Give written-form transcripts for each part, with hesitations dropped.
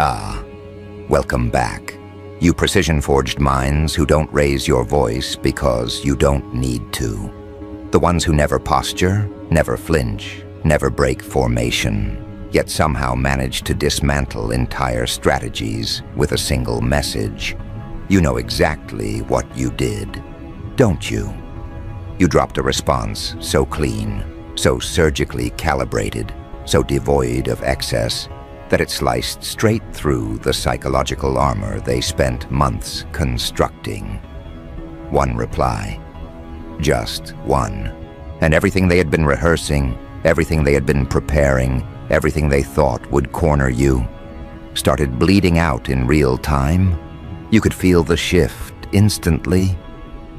Welcome back. You precision-forged minds who don't raise your voice because you don't need to. The ones who never posture, never flinch, never break formation, yet somehow manage to dismantle entire strategies with a single message. You know exactly what you did, don't you? You dropped a response so clean, so surgically calibrated, so devoid of excess, that it sliced straight through the psychological armor they spent months constructing. One reply. Just one. And everything they had been rehearsing, everything they had been preparing, everything they thought would corner you, started bleeding out in real time. You could feel the shift instantly.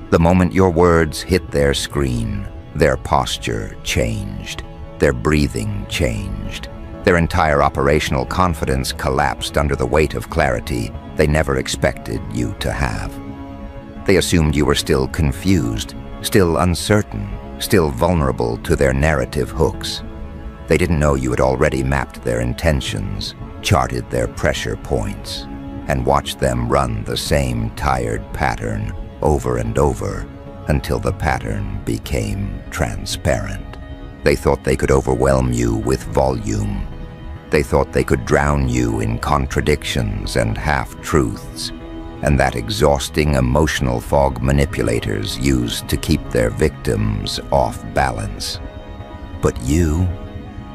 The moment your words hit their screen, their posture changed, their breathing changed. Their entire operational confidence collapsed under the weight of clarity they never expected you to have. They assumed you were still confused, still uncertain, still vulnerable to their narrative hooks. They didn't know you had already mapped their intentions, charted their pressure points, and watched them run the same tired pattern over and over until the pattern became transparent. They thought they could overwhelm you with volume. They thought they could drown you in contradictions and half-truths, and that exhausting emotional fog manipulators use to keep their victims off balance. But you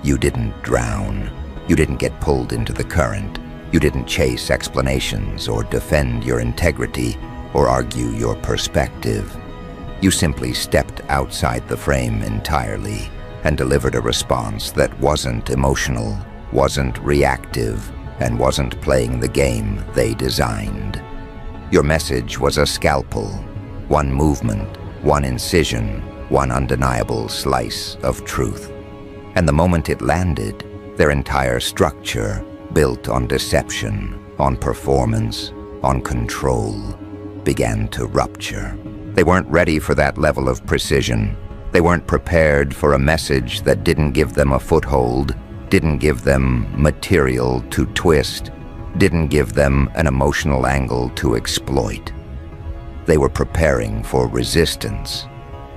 didn't drown. You didn't get pulled into the current. You didn't chase explanations or defend your integrity or argue your perspective. You simply stepped outside the frame entirely and delivered a response that wasn't emotional, wasn't reactive, and wasn't playing the game they designed. Your message was a scalpel, one movement, one incision, one undeniable slice of truth. And the moment it landed, their entire structure, built on deception, on performance, on control, began to rupture. They weren't ready for that level of precision. They weren't prepared for a message that didn't give them a foothold, didn't give them material to twist, didn't give them an emotional angle to exploit. They were preparing for resistance.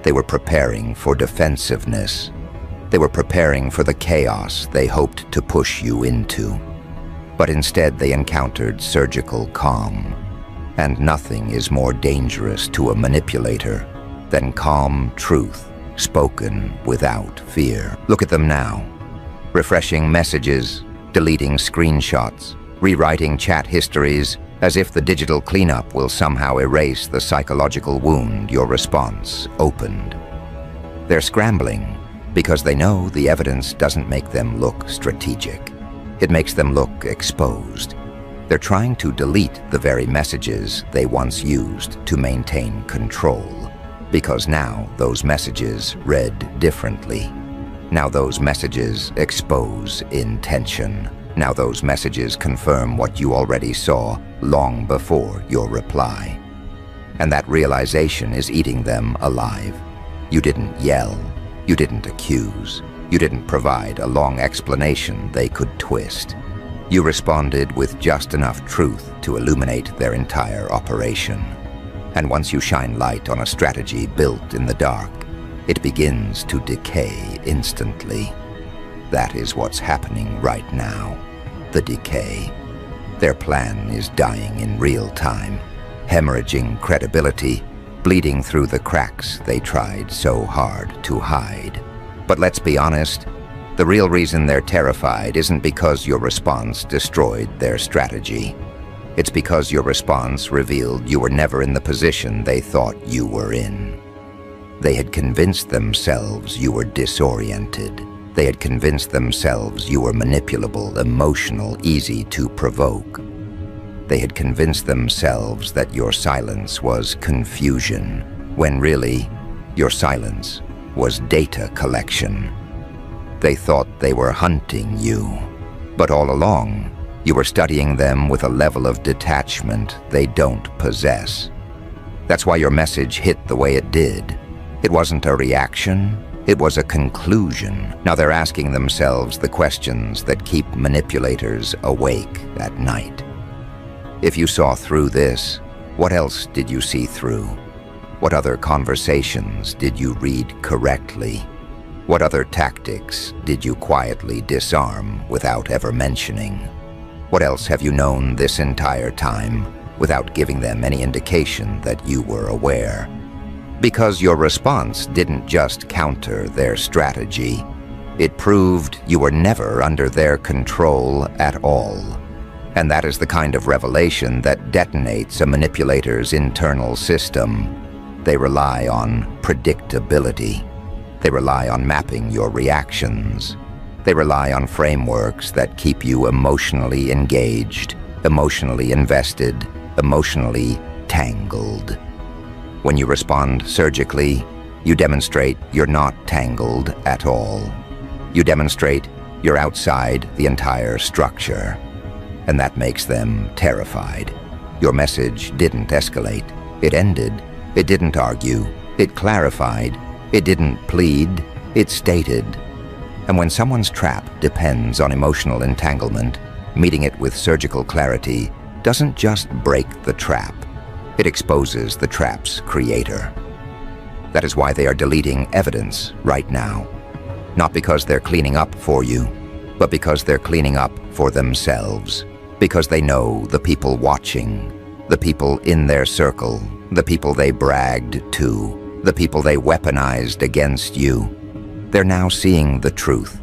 They were preparing for defensiveness. They were preparing for the chaos they hoped to push you into. But instead they encountered surgical calm. And nothing is more dangerous to a manipulator than calm truth spoken without fear. Look at them now. Refreshing messages, deleting screenshots, rewriting chat histories, as if the digital cleanup will somehow erase the psychological wound your response opened. They're scrambling because they know the evidence doesn't make them look strategic. It makes them look exposed. They're trying to delete the very messages they once used to maintain control, because now those messages read differently. Now those messages expose intention. Now those messages confirm what you already saw long before your reply. And that realization is eating them alive. You didn't yell. You didn't accuse. You didn't provide a long explanation they could twist. You responded with just enough truth to illuminate their entire operation. And once you shine light on a strategy built in the dark, it begins to decay instantly. That is what's happening right now. The decay. Their plan is dying in real time, hemorrhaging credibility, bleeding through the cracks they tried so hard to hide. But let's be honest, the real reason they're terrified isn't because your response destroyed their strategy. It's because your response revealed you were never in the position they thought you were in. They had convinced themselves you were disoriented. They had convinced themselves you were manipulable, emotional, easy to provoke. They had convinced themselves that your silence was confusion, when really, your silence was data collection. They thought they were hunting you, but all along, you were studying them with a level of detachment they don't possess. That's why your message hit the way it did. It wasn't a reaction, It was a conclusion. Now they're asking themselves the questions that keep manipulators awake at night. If you saw through this, what else did you see through? What other conversations did you read correctly? What other tactics did you quietly disarm without ever mentioning? What else have you known this entire time without giving them any indication that you were aware? Because your response didn't just counter their strategy, it proved you were never under their control at all. And that is the kind of revelation that detonates a manipulator's internal system. They rely on predictability. They rely on mapping your reactions. They rely on frameworks that keep you emotionally engaged, emotionally invested, emotionally tangled. When you respond surgically, you demonstrate you're not tangled at all. You demonstrate you're outside the entire structure. And that makes them terrified. Your message didn't escalate. It ended. It didn't argue. It clarified. It didn't plead. It stated. And when someone's trap depends on emotional entanglement, meeting it with surgical clarity doesn't just break the trap. It exposes the trap's creator. That is why they are deleting evidence right now. Not because they're cleaning up for you, but because they're cleaning up for themselves. Because they know the people watching, the people in their circle, the people they bragged to, the people they weaponized against you. They're now seeing the truth.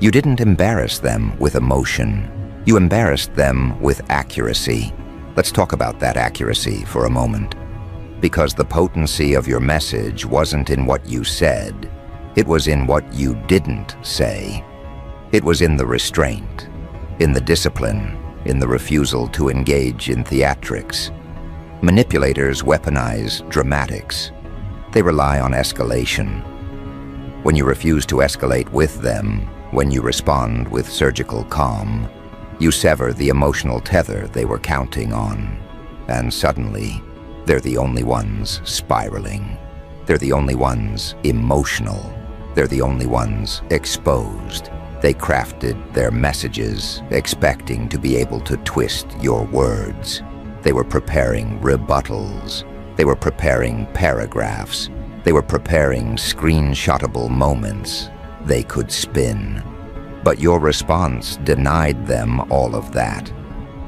You didn't embarrass them with emotion. You embarrassed them with accuracy. Let's talk about that accuracy for a moment. Because the potency of your message wasn't in what you said. It was in what you didn't say. It was in the restraint, in the discipline, in the refusal to engage in theatrics. Manipulators weaponize dramatics. They rely on escalation. When you refuse to escalate with them, when you respond with surgical calm, you sever the emotional tether they were counting on. And suddenly, they're the only ones spiraling. They're the only ones emotional. They're the only ones exposed. They crafted their messages, expecting to be able to twist your words. They were preparing rebuttals. They were preparing paragraphs. They were preparing screenshotable moments they could spin. But your response denied them all of that.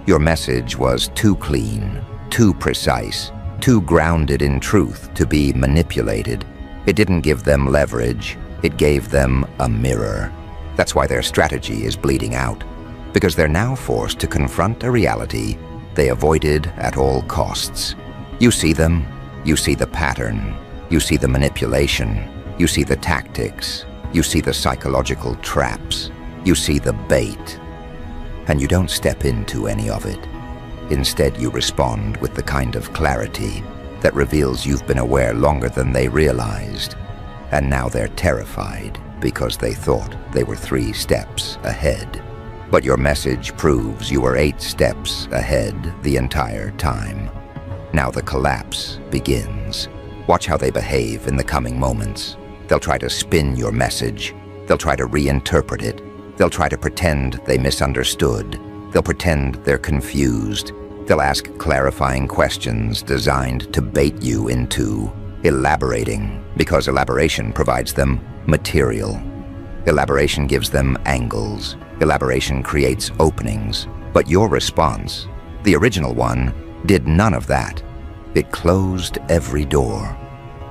Your message was too clean, too precise, too grounded in truth to be manipulated. It didn't give them leverage. It gave them a mirror. That's why their strategy is bleeding out, because they're now forced to confront a reality they avoided at all costs. You see them, you see the pattern, you see the manipulation, you see the tactics, you see the psychological traps, you see the bait, and you don't step into any of it. Instead, you respond with the kind of clarity that reveals you've been aware longer than they realized, and now they're terrified because they thought they were 3 steps ahead. But your message proves you were 8 steps ahead the entire time. Now the collapse begins. Watch how they behave in the coming moments. They'll try to spin your message. They'll try to reinterpret it. They'll try to pretend they misunderstood. They'll pretend they're confused. They'll ask clarifying questions designed to bait you into elaborating, because elaboration provides them material. Elaboration gives them angles. Elaboration creates openings. But your response, the original one, did none of that. It closed every door.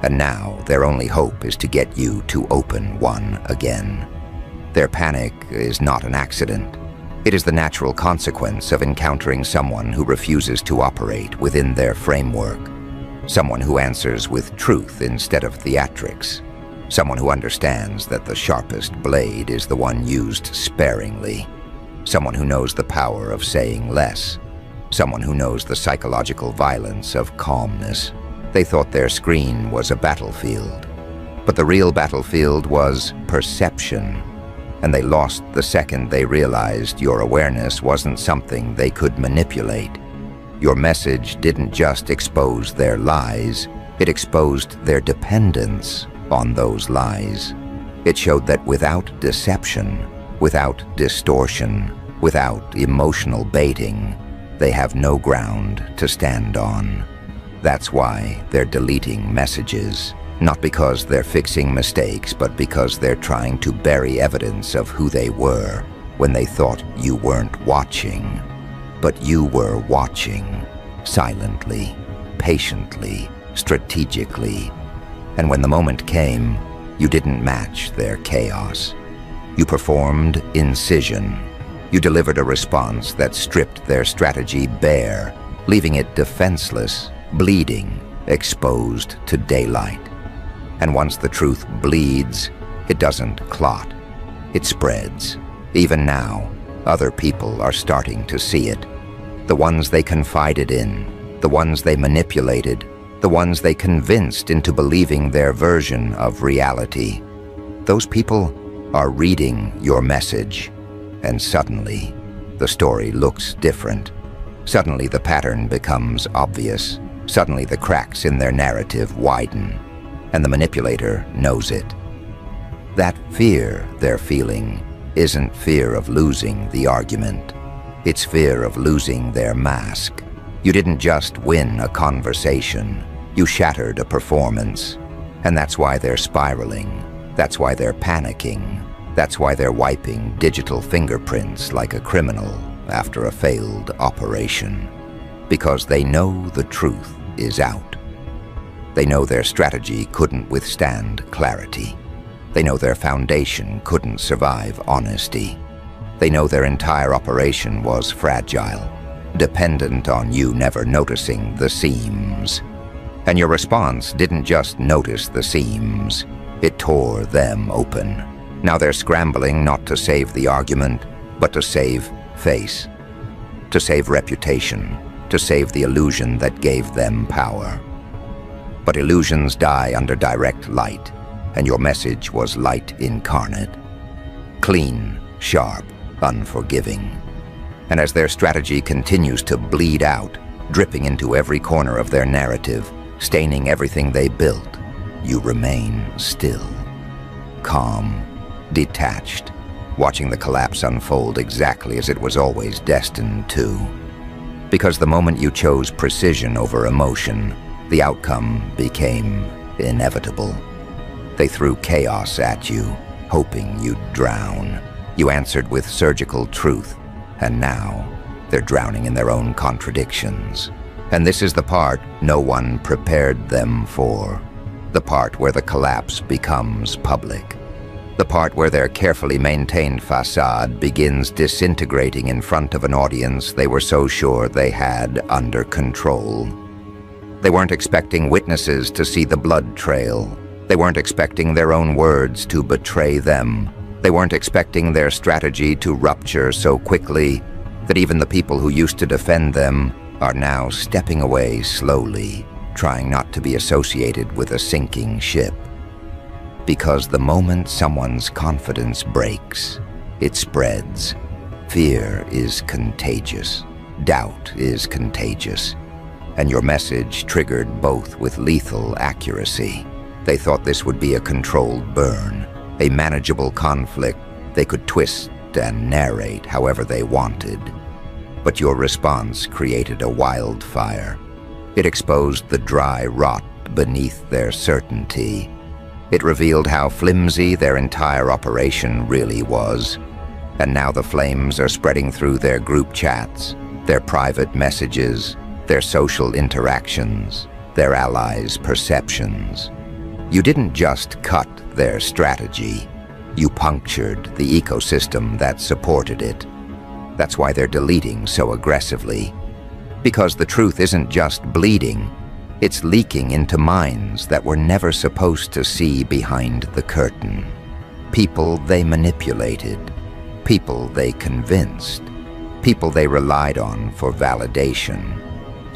And now their only hope is to get you to open one again. Their panic is not an accident. It is the natural consequence of encountering someone who refuses to operate within their framework. Someone who answers with truth instead of theatrics. Someone who understands that the sharpest blade is the one used sparingly. Someone who knows the power of saying less. Someone who knows the psychological violence of calmness. They thought their screen was a battlefield. But the real battlefield was perception. And they lost the second they realized your awareness wasn't something they could manipulate. Your message didn't just expose their lies, it exposed their dependence on those lies. It showed that without deception, without distortion, without emotional baiting, they have no ground to stand on. That's why they're deleting messages, not because they're fixing mistakes, but because they're trying to bury evidence of who they were when they thought you weren't watching. But you were watching, silently, patiently, strategically. And when the moment came, you didn't match their chaos. You performed incision. You delivered a response that stripped their strategy bare, leaving it defenseless, bleeding, exposed to daylight. And once the truth bleeds, it doesn't clot. It spreads. Even now, other people are starting to see it. The ones they confided in, the ones they manipulated, the ones they convinced into believing their version of reality. Those people are reading your message, and suddenly, the story looks different. Suddenly, the pattern becomes obvious. Suddenly, the cracks in their narrative widen, and the manipulator knows it. That fear they're feeling isn't fear of losing the argument. It's fear of losing their mask. You didn't just win a conversation. You shattered a performance. And that's why they're spiraling. That's why they're panicking. That's why they're wiping digital fingerprints like a criminal after a failed operation. Because they know the truth is out. They know their strategy couldn't withstand clarity. They know their foundation couldn't survive honesty. They know their entire operation was fragile, dependent on you never noticing the seams. And your response didn't just notice the seams, it tore them open. Now they're scrambling not to save the argument, but to save face, to save reputation, to save the illusion that gave them power. But illusions die under direct light, and your message was light incarnate. Clean, sharp, unforgiving. And as their strategy continues to bleed out, dripping into every corner of their narrative, staining everything they built, you remain still, calm, detached, watching the collapse unfold exactly as it was always destined to. Because the moment you chose precision over emotion, the outcome became inevitable. They threw chaos at you, hoping you'd drown. You answered with surgical truth, and now they're drowning in their own contradictions. And this is the part no one prepared them for. The part where the collapse becomes public. The part where their carefully maintained facade begins disintegrating in front of an audience they were so sure they had under control. They weren't expecting witnesses to see the blood trail. They weren't expecting their own words to betray them. They weren't expecting their strategy to rupture so quickly that even the people who used to defend them are now stepping away slowly, trying not to be associated with a sinking ship. Because the moment someone's confidence breaks, it spreads. Fear is contagious. Doubt is contagious. And your message triggered both with lethal accuracy. They thought this would be a controlled burn, a manageable conflict they could twist and narrate however they wanted. But your response created a wildfire. It exposed the dry rot beneath their certainty. It revealed how flimsy their entire operation really was. And now the flames are spreading through their group chats, their private messages, their social interactions, their allies' perceptions. You didn't just cut their strategy. You punctured the ecosystem that supported it. That's why they're deleting so aggressively. Because the truth isn't just bleeding, it's leaking into minds that were never supposed to see behind the curtain. People they manipulated, people they convinced, people they relied on for validation.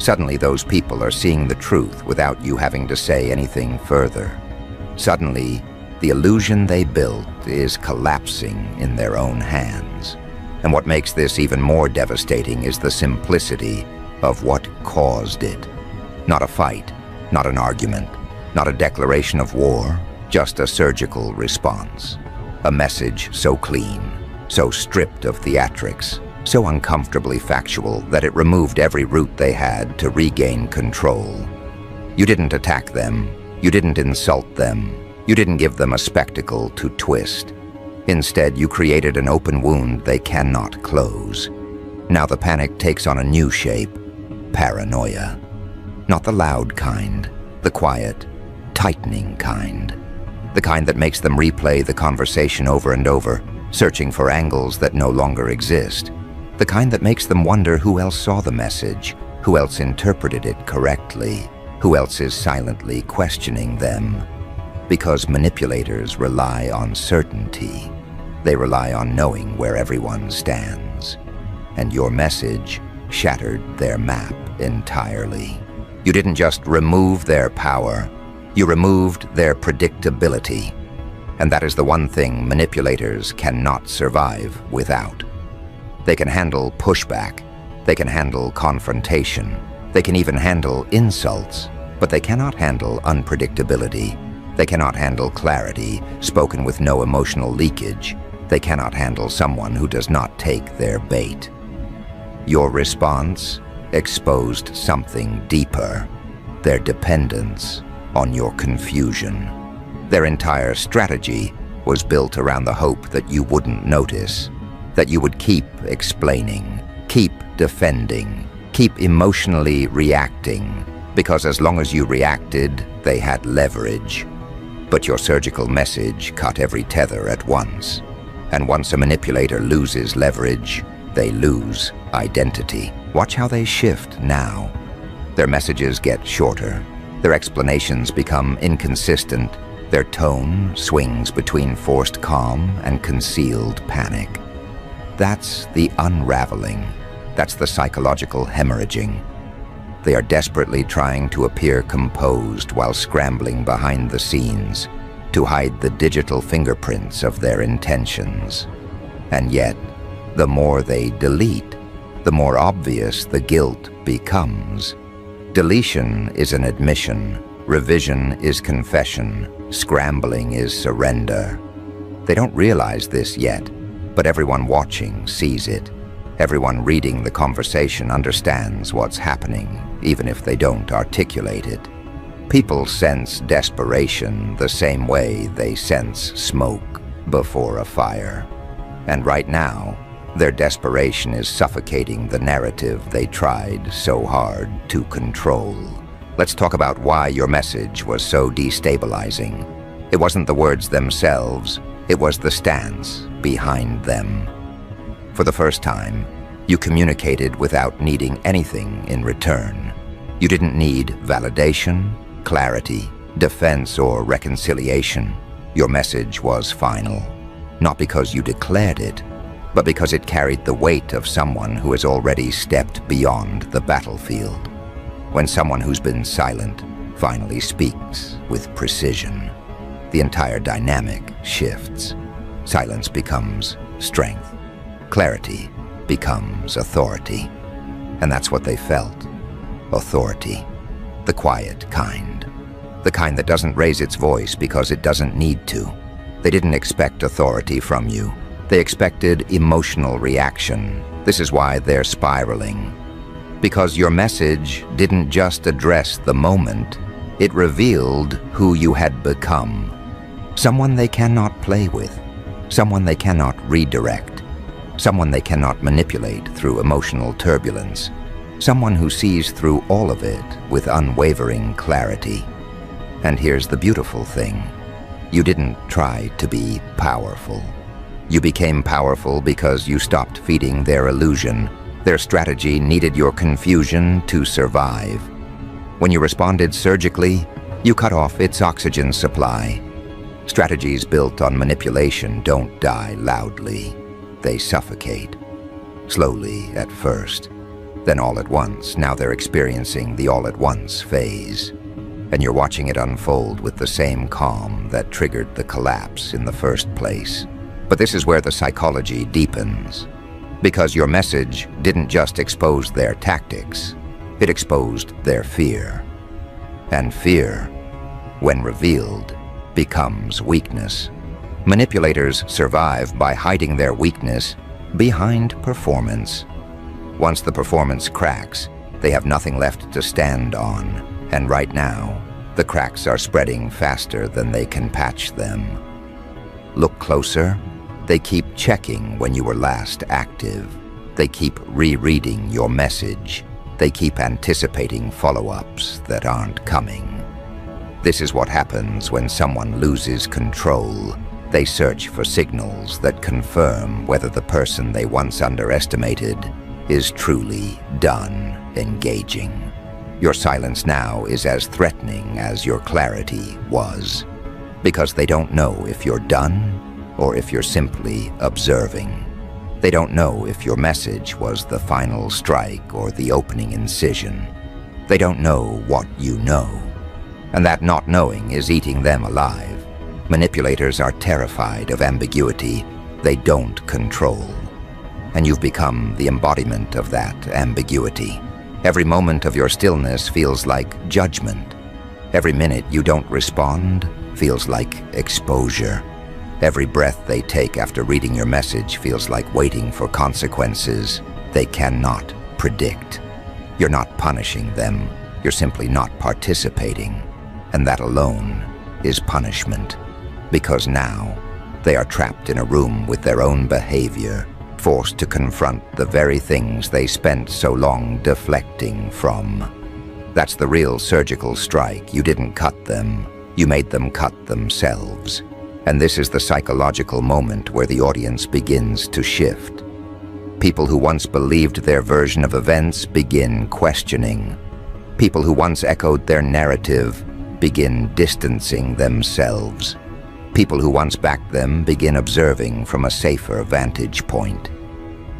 Suddenly those people are seeing the truth without you having to say anything further. Suddenly, the illusion they built is collapsing in their own hands. And what makes this even more devastating is the simplicity of what caused it. Not a fight, not an argument, not a declaration of war, just a surgical response. A message so clean, so stripped of theatrics, so uncomfortably factual that it removed every route they had to regain control. You didn't attack them. You didn't insult them. You didn't give them a spectacle to twist. Instead, you created an open wound they cannot close. Now the panic takes on a new shape: paranoia. Not the loud kind, the quiet, tightening kind. The kind that makes them replay the conversation over and over, searching for angles that no longer exist. The kind that makes them wonder who else saw the message, who else interpreted it correctly, who else is silently questioning them. Because manipulators rely on certainty. They rely on knowing where everyone stands. And your message shattered their map entirely. You didn't just remove their power, you removed their predictability. And that is the one thing manipulators cannot survive without. They can handle pushback, they can handle confrontation, they can even handle insults, but they cannot handle unpredictability. They cannot handle clarity, spoken with no emotional leakage. They cannot handle someone who does not take their bait. Your response exposed something deeper: their dependence on your confusion. Their entire strategy was built around the hope that you wouldn't notice, that you would keep explaining, keep defending, keep emotionally reacting, because as long as you reacted, they had leverage. But your surgical message cut every tether at once. And once a manipulator loses leverage, they lose identity. Watch how they shift now. Their messages get shorter. Their explanations become inconsistent. Their tone swings between forced calm and concealed panic. That's the unraveling. That's the psychological hemorrhaging. They are desperately trying to appear composed while scrambling behind the scenes to hide the digital fingerprints of their intentions. And yet, the more they delete, the more obvious the guilt becomes. Deletion is an admission, revision is confession, scrambling is surrender. They don't realize this yet, but everyone watching sees it. Everyone reading the conversation understands what's happening, even if they don't articulate it. People sense desperation the same way they sense smoke before a fire. And right now, their desperation is suffocating the narrative they tried so hard to control. Let's talk about why your message was so destabilizing. It wasn't the words themselves, it was the stance behind them. For the first time, you communicated without needing anything in return. You didn't need validation, clarity, defense, or reconciliation. Your message was final, not because you declared it, but because it carried the weight of someone who has already stepped beyond the battlefield. When someone who's been silent finally speaks with precision, the entire dynamic shifts. Silence becomes strength. Clarity becomes authority. And that's what they felt. Authority. The quiet kind. The kind that doesn't raise its voice because it doesn't need to. They didn't expect authority from you. They expected emotional reaction. This is why they're spiraling. Because your message didn't just address the moment, it revealed who you had become. Someone they cannot play with. Someone they cannot redirect. Someone they cannot manipulate through emotional turbulence. Someone who sees through all of it with unwavering clarity. And here's the beautiful thing. You didn't try to be powerful. You became powerful because you stopped feeding their illusion. Their strategy needed your confusion to survive. When you responded surgically, you cut off its oxygen supply. Strategies built on manipulation don't die loudly. They suffocate. Slowly at first, then all at once. Now they're experiencing the all-at-once phase. And you're watching it unfold with the same calm that triggered the collapse in the first place. But this is where the psychology deepens. Because your message didn't just expose their tactics, it exposed their fear. And fear, when revealed, becomes weakness. Manipulators survive by hiding their weakness behind performance. Once the performance cracks, they have nothing left to stand on, and right now, the cracks are spreading faster than they can patch them. Look closer. They keep checking when you were last active. They keep rereading your message. They keep anticipating follow-ups that aren't coming. This is what happens when someone loses control. They search for signals that confirm whether the person they once underestimated is truly done engaging. Your silence now is as threatening as your clarity was, because they don't know if you're done or if you're simply observing. They don't know if your message was the final strike or the opening incision. They don't know what you know, and that not knowing is eating them alive. Manipulators are terrified of ambiguity they don't control, and you've become the embodiment of that ambiguity. Every moment of your stillness feels like judgment. Every minute you don't respond feels like exposure. Every breath they take after reading your message feels like waiting for consequences they cannot predict. You're not punishing them, you're simply not participating, and that alone is punishment, because now they are trapped in a room with their own behavior, forced to confront the very things they spent so long deflecting from. That's the real surgical strike. You didn't cut them, you made them cut themselves. And this is the psychological moment where the audience begins to shift. People who once believed their version of events begin questioning. People who once echoed their narrative begin distancing themselves. People who once backed them begin observing from a safer vantage point.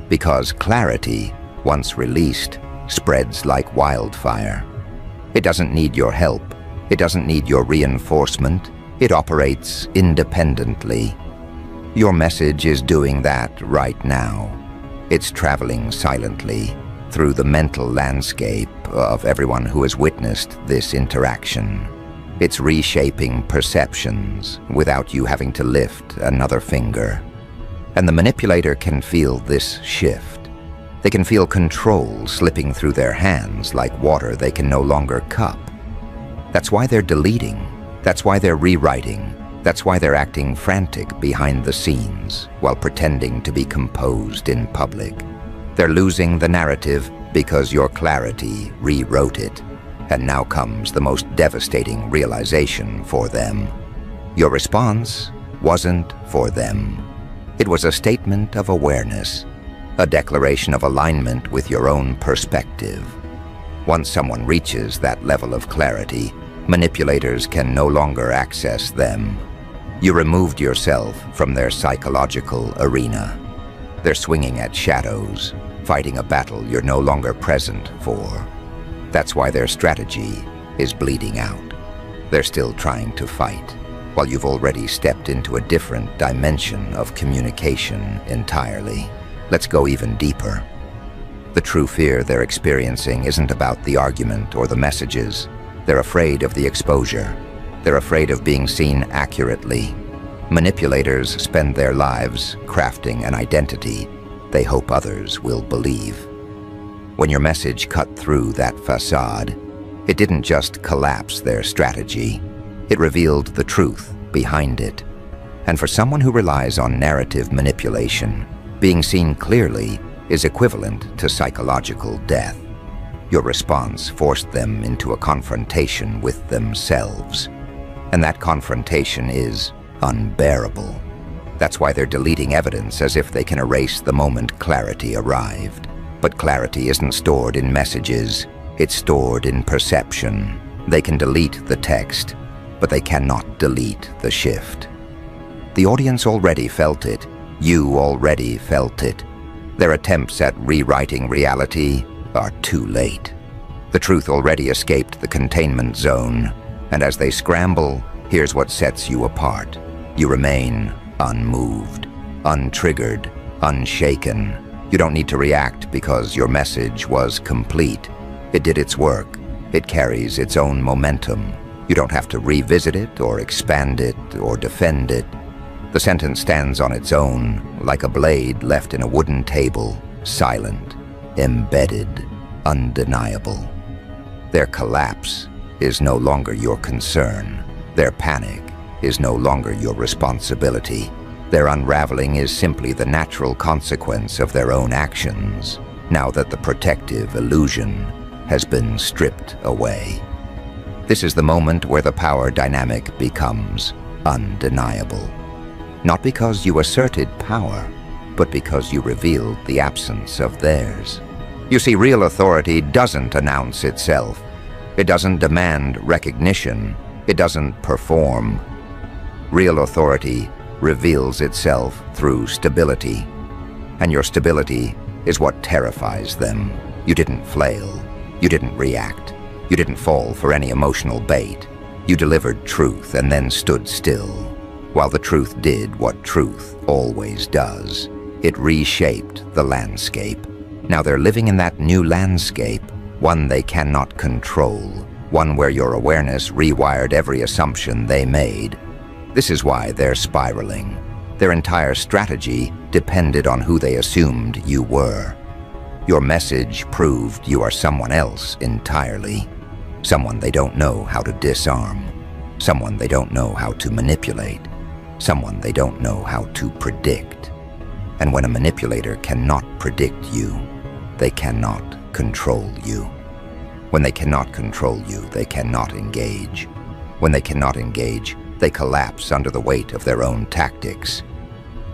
Because clarity, once released, spreads like wildfire. It doesn't need your help. It doesn't need your reinforcement. It operates independently. Your message is doing that right now. It's traveling silently through the mental landscape of everyone who has witnessed this interaction. It's reshaping perceptions without you having to lift another finger. And the manipulator can feel this shift. They can feel control slipping through their hands like water they can no longer cup. That's why they're deleting. That's why they're rewriting. That's why they're acting frantic behind the scenes while pretending to be composed in public. They're losing the narrative because your clarity rewrote it. And now comes the most devastating realization for them. Your response wasn't for them. It was a statement of awareness, a declaration of alignment with your own perspective. Once someone reaches that level of clarity, manipulators can no longer access them. You removed yourself from their psychological arena. They're swinging at shadows, fighting a battle you're no longer present for. That's why their strategy is bleeding out. They're still trying to fight, while you've already stepped into a different dimension of communication entirely. Let's go even deeper. The true fear they're experiencing isn't about the argument or the messages. They're afraid of the exposure. They're afraid of being seen accurately. Manipulators spend their lives crafting an identity they hope others will believe. When your message cut through that facade, it didn't just collapse their strategy, it revealed the truth behind it. And for someone who relies on narrative manipulation, being seen clearly is equivalent to psychological death. Your response forced them into a confrontation with themselves, and that confrontation is unbearable. That's why they're deleting evidence as if they can erase the moment clarity arrived. But clarity isn't stored in messages, it's stored in perception. They can delete the text, but they cannot delete the shift. The audience already felt it. You already felt it. Their attempts at rewriting reality are too late. The truth already escaped the containment zone, and as they scramble, here's what sets you apart. You remain unmoved, untriggered, unshaken. You don't need to react because your message was complete. It did its work. It carries its own momentum. You don't have to revisit it or expand it or defend it. The sentence stands on its own, like a blade left in a wooden table, silent, embedded, undeniable. Their collapse is no longer your concern. Their panic is no longer your responsibility. Their unraveling is simply the natural consequence of their own actions, now that the protective illusion has been stripped away. This is the moment where the power dynamic becomes undeniable. Not because you asserted power, but because you revealed the absence of theirs. You see, real authority doesn't announce itself. It doesn't demand recognition. It doesn't perform. Real authority reveals itself through stability. And your stability is what terrifies them. You didn't flail. You didn't react. You didn't fall for any emotional bait. You delivered truth and then stood still, while the truth did what truth always does. It reshaped the landscape. Now they're living in that new landscape, one they cannot control, one where your awareness rewired every assumption they made. This is why they're spiraling. Their entire strategy depended on who they assumed you were. Your message proved you are someone else entirely. Someone they don't know how to disarm. Someone they don't know how to manipulate. Someone they don't know how to predict. And when a manipulator cannot predict you, they cannot control you. When they cannot control you, they cannot engage. When they cannot engage, they collapse under the weight of their own tactics.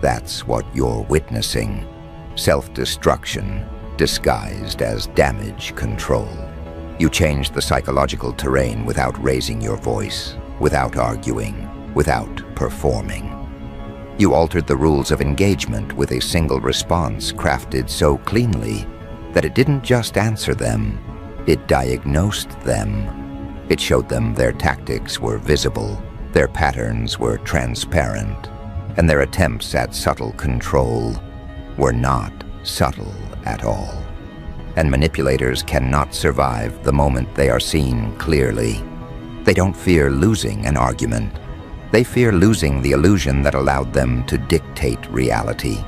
That's what you're witnessing. Self-destruction disguised as damage control. You changed the psychological terrain without raising your voice, without arguing, without performing. You altered the rules of engagement with a single response crafted so cleanly that it didn't just answer them, it diagnosed them. It showed them their tactics were visible, their patterns were transparent, and their attempts at subtle control were not subtle at all. And manipulators cannot survive the moment they are seen clearly. They don't fear losing an argument. They fear losing the illusion that allowed them to dictate reality.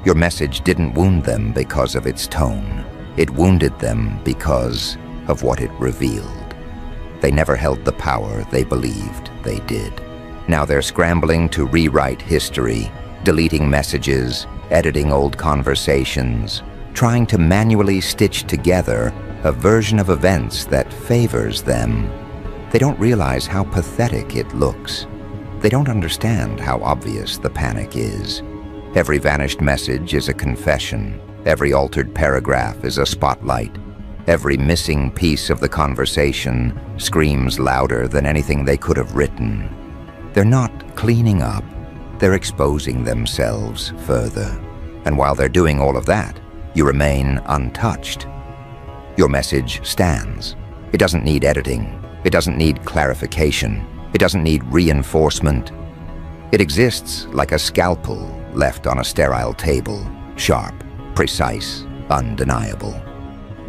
Your message didn't wound them because of its tone. It wounded them because of what it revealed. They never held the power they believed they did. Now they're scrambling to rewrite history, deleting messages, editing old conversations, trying to manually stitch together a version of events that favors them. They don't realize how pathetic it looks. They don't understand how obvious the panic is. Every vanished message is a confession. Every altered paragraph is a spotlight. Every missing piece of the conversation screams louder than anything they could have written. They're not cleaning up. They're exposing themselves further. And while they're doing all of that, you remain untouched. Your message stands. It doesn't need editing. It doesn't need clarification. It doesn't need reinforcement. It exists like a scalpel left on a sterile table, sharp, precise, undeniable.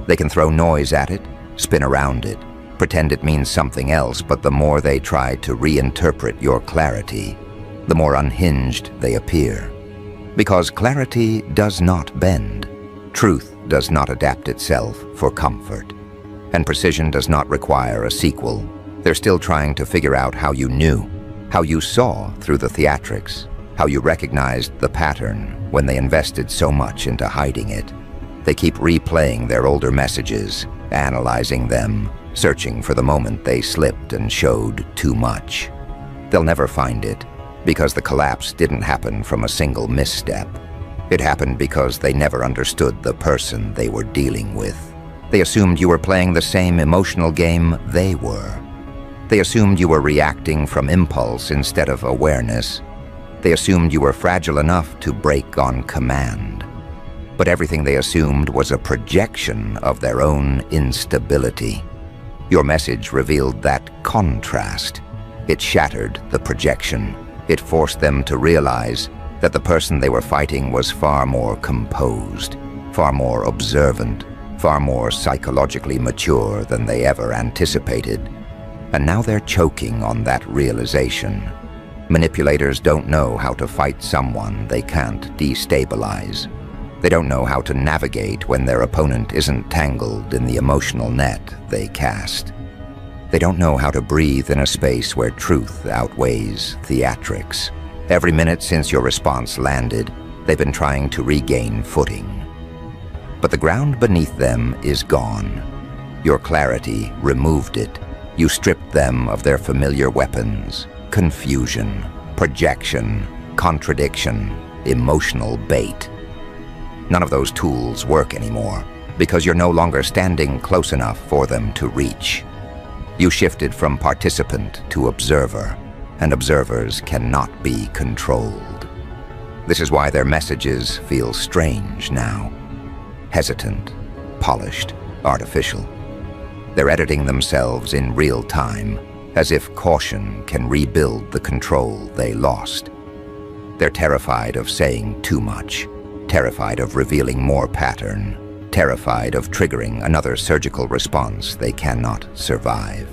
They can throw noise at it, spin around it, pretend it means something else, but the more they try to reinterpret your clarity, the more unhinged they appear. Because clarity does not bend. Truth does not adapt itself for comfort. And precision does not require a sequel. They're still trying to figure out how you knew, how you saw through the theatrics, how you recognized the pattern when they invested so much into hiding it. They keep replaying their older messages, analyzing them, searching for the moment they slipped and showed too much. They'll never find it, because the collapse didn't happen from a single misstep. It happened because they never understood the person they were dealing with. They assumed you were playing the same emotional game they were. They assumed you were reacting from impulse instead of awareness. They assumed you were fragile enough to break on command. But everything they assumed was a projection of their own instability. Your message revealed that contrast. It shattered the projection. It forced them to realize that the person they were fighting was far more composed, far more observant, far more psychologically mature than they ever anticipated. And now they're choking on that realization. Manipulators don't know how to fight someone they can't destabilize. They don't know how to navigate when their opponent isn't tangled in the emotional net they cast. They don't know how to breathe in a space where truth outweighs theatrics. Every minute since your response landed, they've been trying to regain footing. But the ground beneath them is gone. Your clarity removed it. You stripped them of their familiar weapons: confusion, projection, contradiction, emotional bait. None of those tools work anymore because you're no longer standing close enough for them to reach. You shifted from participant to observer, and observers cannot be controlled. This is why their messages feel strange now. Hesitant, polished, artificial. They're editing themselves in real time, as if caution can rebuild the control they lost. They're terrified of saying too much, terrified of revealing more pattern, terrified of triggering another surgical response they cannot survive.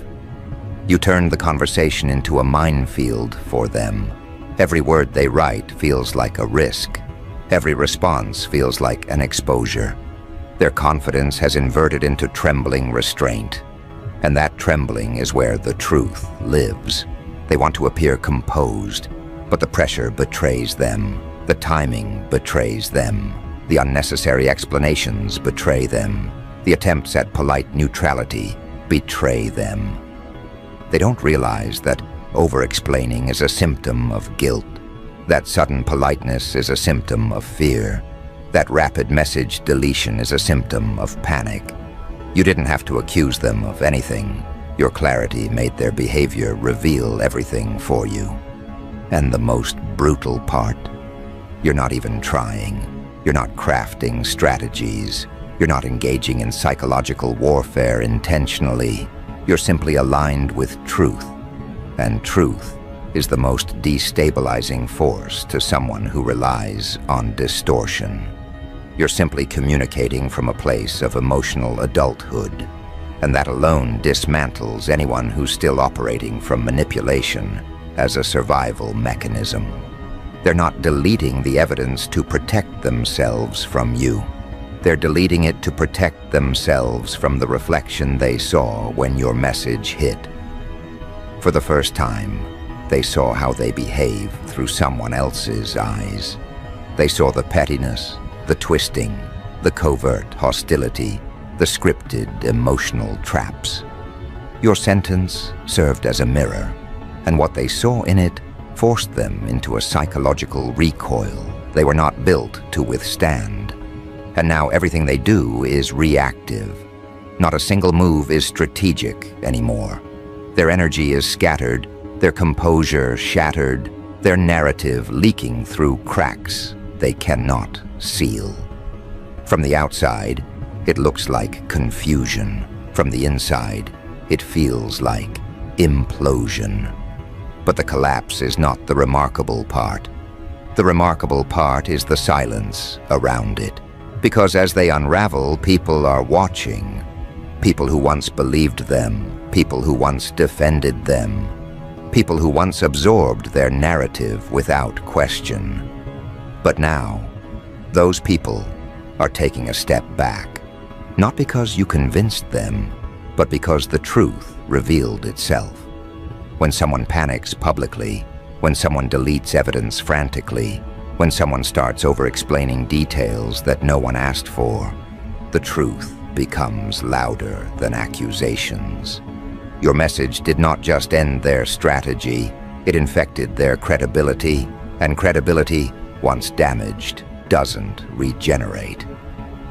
You turned the conversation into a minefield for them. Every word they write feels like a risk. Every response feels like an exposure. Their confidence has inverted into trembling restraint. And that trembling is where the truth lives. They want to appear composed, but the pressure betrays them. The timing betrays them. The unnecessary explanations betray them. The attempts at polite neutrality betray them. They don't realize that over-explaining is a symptom of guilt. That sudden politeness is a symptom of fear. That rapid message deletion is a symptom of panic. You didn't have to accuse them of anything. Your clarity made their behavior reveal everything for you. And the most brutal part? You're not even trying. You're not crafting strategies. You're not engaging in psychological warfare intentionally. You're simply aligned with truth. And truth is the most destabilizing force to someone who relies on distortion. You're simply communicating from a place of emotional adulthood, and that alone dismantles anyone who's still operating from manipulation as a survival mechanism. They're not deleting the evidence to protect themselves from you. They're deleting it to protect themselves from the reflection they saw when your message hit. For the first time, they saw how they behave through someone else's eyes. They saw the pettiness, the twisting, the covert hostility, the scripted emotional traps. Your sentence served as a mirror, and what they saw in it forced them into a psychological recoil they were not built to withstand. And now everything they do is reactive. Not a single move is strategic anymore. Their energy is scattered, their composure shattered, their narrative leaking through cracks they cannot seal. From the outside, it looks like confusion. From the inside, it feels like implosion. But the collapse is not the remarkable part. The remarkable part is the silence around it. Because as they unravel, people are watching. People who once believed them, people who once defended them, people who once absorbed their narrative without question. But now, those people are taking a step back. Not because you convinced them, but because the truth revealed itself. When someone panics publicly, when someone deletes evidence frantically, when someone starts over-explaining details that no one asked for, the truth becomes louder than accusations. Your message did not just end their strategy, it infected their credibility, and credibility, once damaged, doesn't regenerate.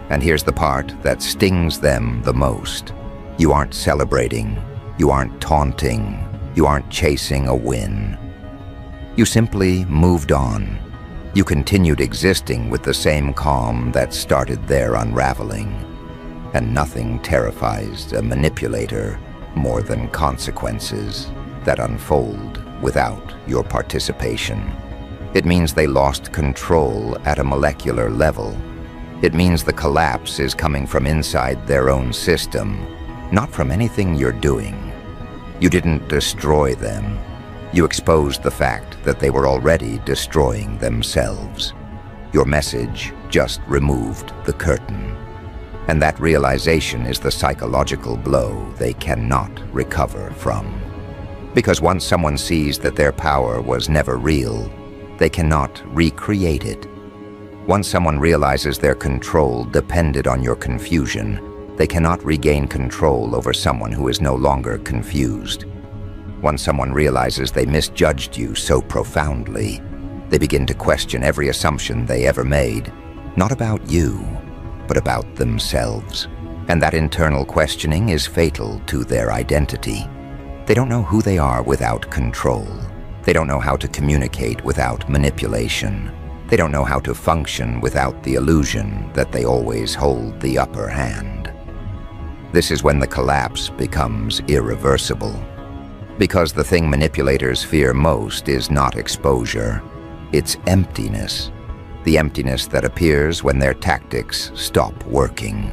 And here's the part that stings them the most. You aren't celebrating, you aren't taunting, you aren't chasing a win. You simply moved on. You continued existing with the same calm that started their unraveling. And nothing terrifies a manipulator more than consequences that unfold without your participation. It means they lost control at a molecular level. It means the collapse is coming from inside their own system, not from anything you're doing. You didn't destroy them. You exposed the fact that they were already destroying themselves. Your message just removed the curtain. And that realization is the psychological blow they cannot recover from. Because once someone sees that their power was never real, they cannot recreate it. Once someone realizes their control depended on your confusion, they cannot regain control over someone who is no longer confused. Once someone realizes they misjudged you so profoundly, they begin to question every assumption they ever made, not about you, but about themselves. And that internal questioning is fatal to their identity. They don't know who they are without control. They don't know how to communicate without manipulation. They don't know how to function without the illusion that they always hold the upper hand. This is when the collapse becomes irreversible. Because the thing manipulators fear most is not exposure, it's emptiness. The emptiness that appears when their tactics stop working.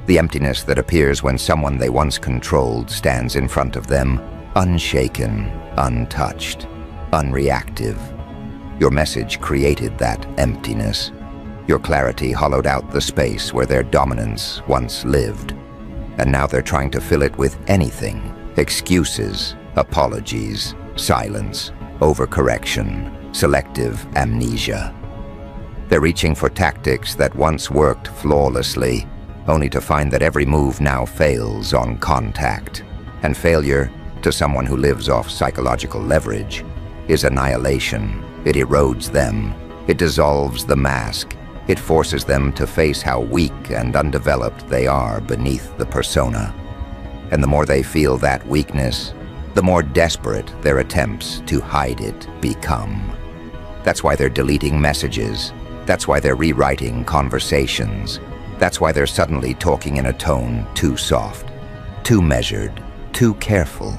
The emptiness that appears when someone they once controlled stands in front of them, unshaken, untouched, unreactive. Your message created that emptiness. Your clarity hollowed out the space where their dominance once lived. And now they're trying to fill it with anything: excuses, apologies, silence, overcorrection, selective amnesia. They're reaching for tactics that once worked flawlessly, only to find that every move now fails on contact. And failure, to someone who lives off psychological leverage, is annihilation. It erodes them. It dissolves the mask. It forces them to face how weak and undeveloped they are beneath the persona. And the more they feel that weakness, the more desperate their attempts to hide it become. That's why they're deleting messages. That's why they're rewriting conversations. That's why they're suddenly talking in a tone too soft, too measured, too careful.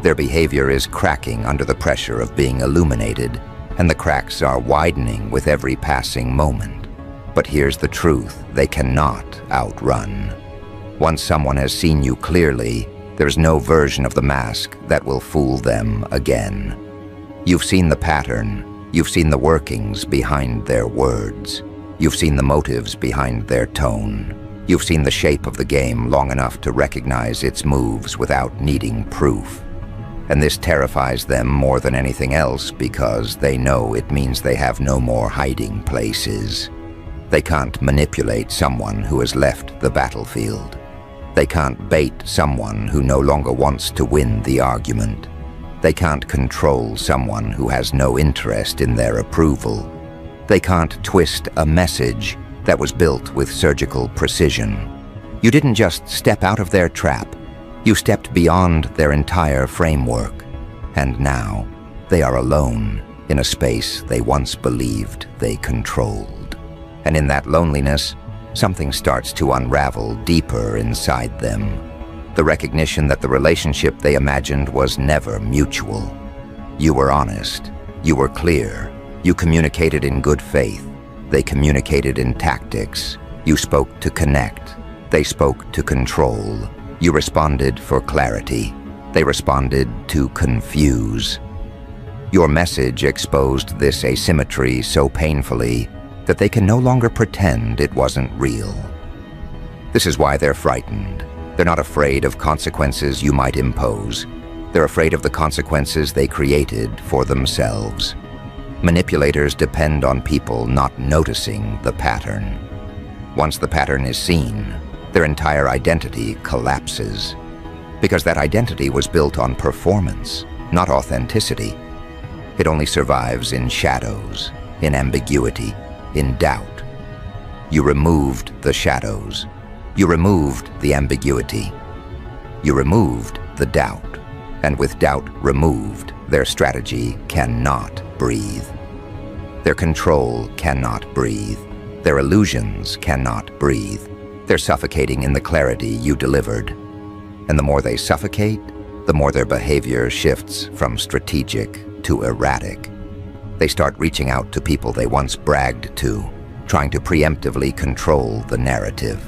Their behavior is cracking under the pressure of being illuminated, and the cracks are widening with every passing moment. But here's the truth they cannot outrun. Once someone has seen you clearly, there's no version of the mask that will fool them again. You've seen the pattern. You've seen the workings behind their words. You've seen the motives behind their tone. You've seen the shape of the game long enough to recognize its moves without needing proof. And this terrifies them more than anything else because they know it means they have no more hiding places. They can't manipulate someone who has left the battlefield. They can't bait someone who no longer wants to win the argument. They can't control someone who has no interest in their approval. They can't twist a message that was built with surgical precision. You didn't just step out of their trap. You stepped beyond their entire framework. And now, they are alone in a space they once believed they controlled. And in that loneliness, something starts to unravel deeper inside them. The recognition that the relationship they imagined was never mutual. You were honest. You were clear. You communicated in good faith. They communicated in tactics. You spoke to connect. They spoke to control. You responded for clarity. They responded to confuse. Your message exposed this asymmetry so painfully that they can no longer pretend it wasn't real. This is why they're frightened. They're not afraid of consequences you might impose. They're afraid of the consequences they created for themselves. Manipulators depend on people not noticing the pattern. Once the pattern is seen, their entire identity collapses. Because that identity was built on performance, not authenticity. It only survives in shadows, in ambiguity, in doubt. You removed the shadows. You removed the ambiguity. You removed the doubt. And with doubt removed, their strategy cannot breathe. Their control cannot breathe. Their illusions cannot breathe. They're suffocating in the clarity you delivered. And the more they suffocate, the more their behavior shifts from strategic to erratic. They start reaching out to people they once bragged to, trying to preemptively control the narrative.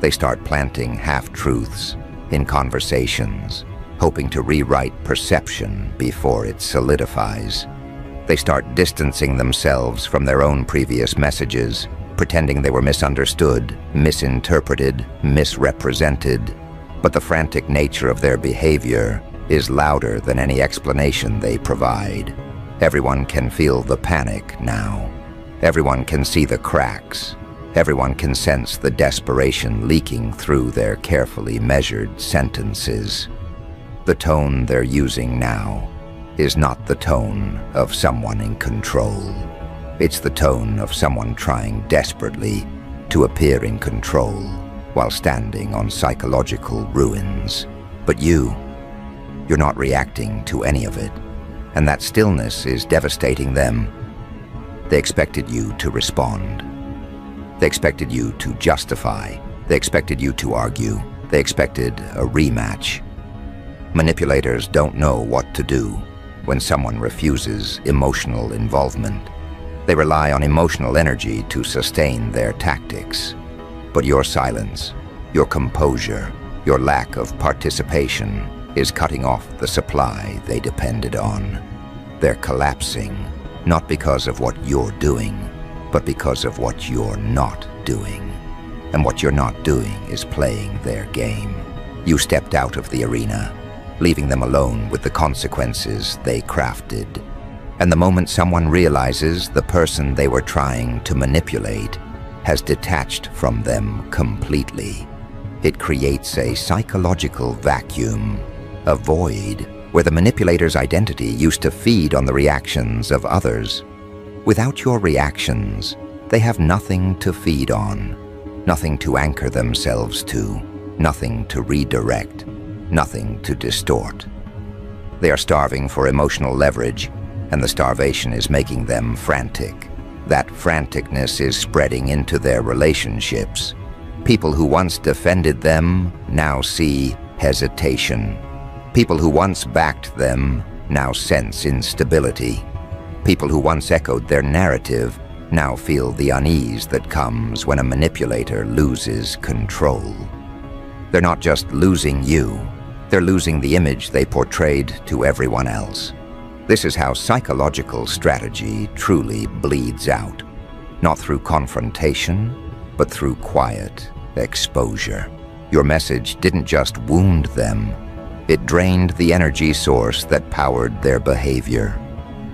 They start planting half-truths in conversations, hoping to rewrite perception before it solidifies. They start distancing themselves from their own previous messages, pretending they were misunderstood, misinterpreted, misrepresented. But the frantic nature of their behavior is louder than any explanation they provide. Everyone can feel the panic now. Everyone can see the cracks. Everyone can sense the desperation leaking through their carefully measured sentences. The tone they're using now is not the tone of someone in control. It's the tone of someone trying desperately to appear in control while standing on psychological ruins. But you're not reacting to any of it, and that stillness is devastating them. They expected you to respond. They expected you to justify. They expected you to argue. They expected a rematch. Manipulators don't know what to do when someone refuses emotional involvement. They rely on emotional energy to sustain their tactics. But your silence, your composure, your lack of participation is cutting off the supply they depended on. They're collapsing, not because of what you're doing, but because of what you're not doing. And what you're not doing is playing their game. You stepped out of the arena, leaving them alone with the consequences they crafted. And the moment someone realizes the person they were trying to manipulate has detached from them completely, it creates a psychological vacuum, a void where the manipulator's identity used to feed on the reactions of others. Without your reactions, they have nothing to feed on, nothing to anchor themselves to, nothing to redirect, nothing to distort. They are starving for emotional leverage, and the starvation is making them frantic. That franticness is spreading into their relationships. People who once defended them now see hesitation. People who once backed them now sense instability. People who once echoed their narrative now feel the unease that comes when a manipulator loses control. They're not just losing you, they're losing the image they portrayed to everyone else. This is how psychological strategy truly bleeds out, not through confrontation, but through quiet exposure. Your message didn't just wound them, it drained the energy source that powered their behavior.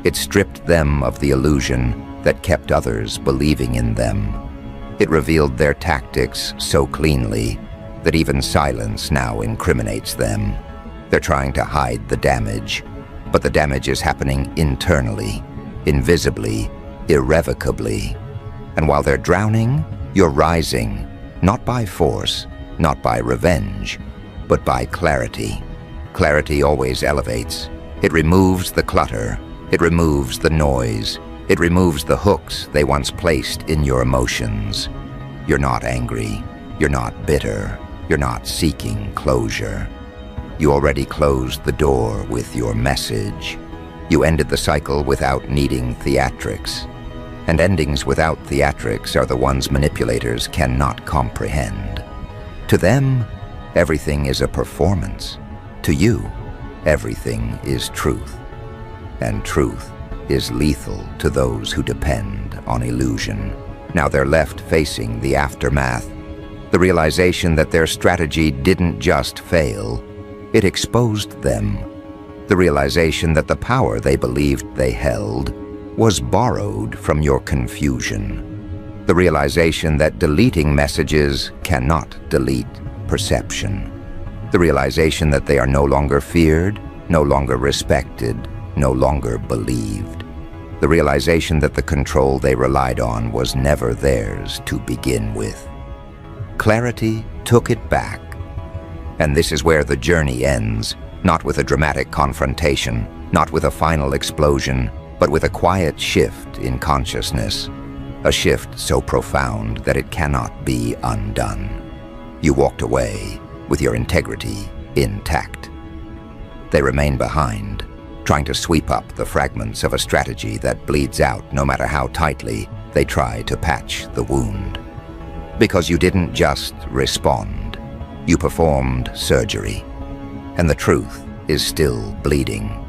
It stripped them of the illusion that kept others believing in them. It revealed their tactics so cleanly that even silence now incriminates them. They're trying to hide the damage, but the damage is happening internally, invisibly, irrevocably. And while they're drowning, you're rising, not by force, not by revenge, but by clarity. Clarity always elevates. It removes the clutter. It removes the noise. It removes the hooks they once placed in your emotions. You're not angry. You're not bitter. You're not seeking closure. You already closed the door with your message. You ended the cycle without needing theatrics. And endings without theatrics are the ones manipulators cannot comprehend. To them, everything is a performance. To you, everything is truth. And truth is lethal to those who depend on illusion. Now they're left facing the aftermath, the realization that their strategy didn't just fail, it exposed them. The realization that the power they believed they held was borrowed from your confusion. The realization that deleting messages cannot delete perception. The realization that they are no longer feared, no longer respected, no longer believed. The realization that the control they relied on was never theirs to begin with. Clarity took it back. And this is where the journey ends, not with a dramatic confrontation, not with a final explosion, but with a quiet shift in consciousness. A shift so profound that it cannot be undone. You walked away with your integrity intact. They remain behind, trying to sweep up the fragments of a strategy that bleeds out no matter how tightly they try to patch the wound. Because you didn't just respond, you performed surgery. And the truth is still bleeding.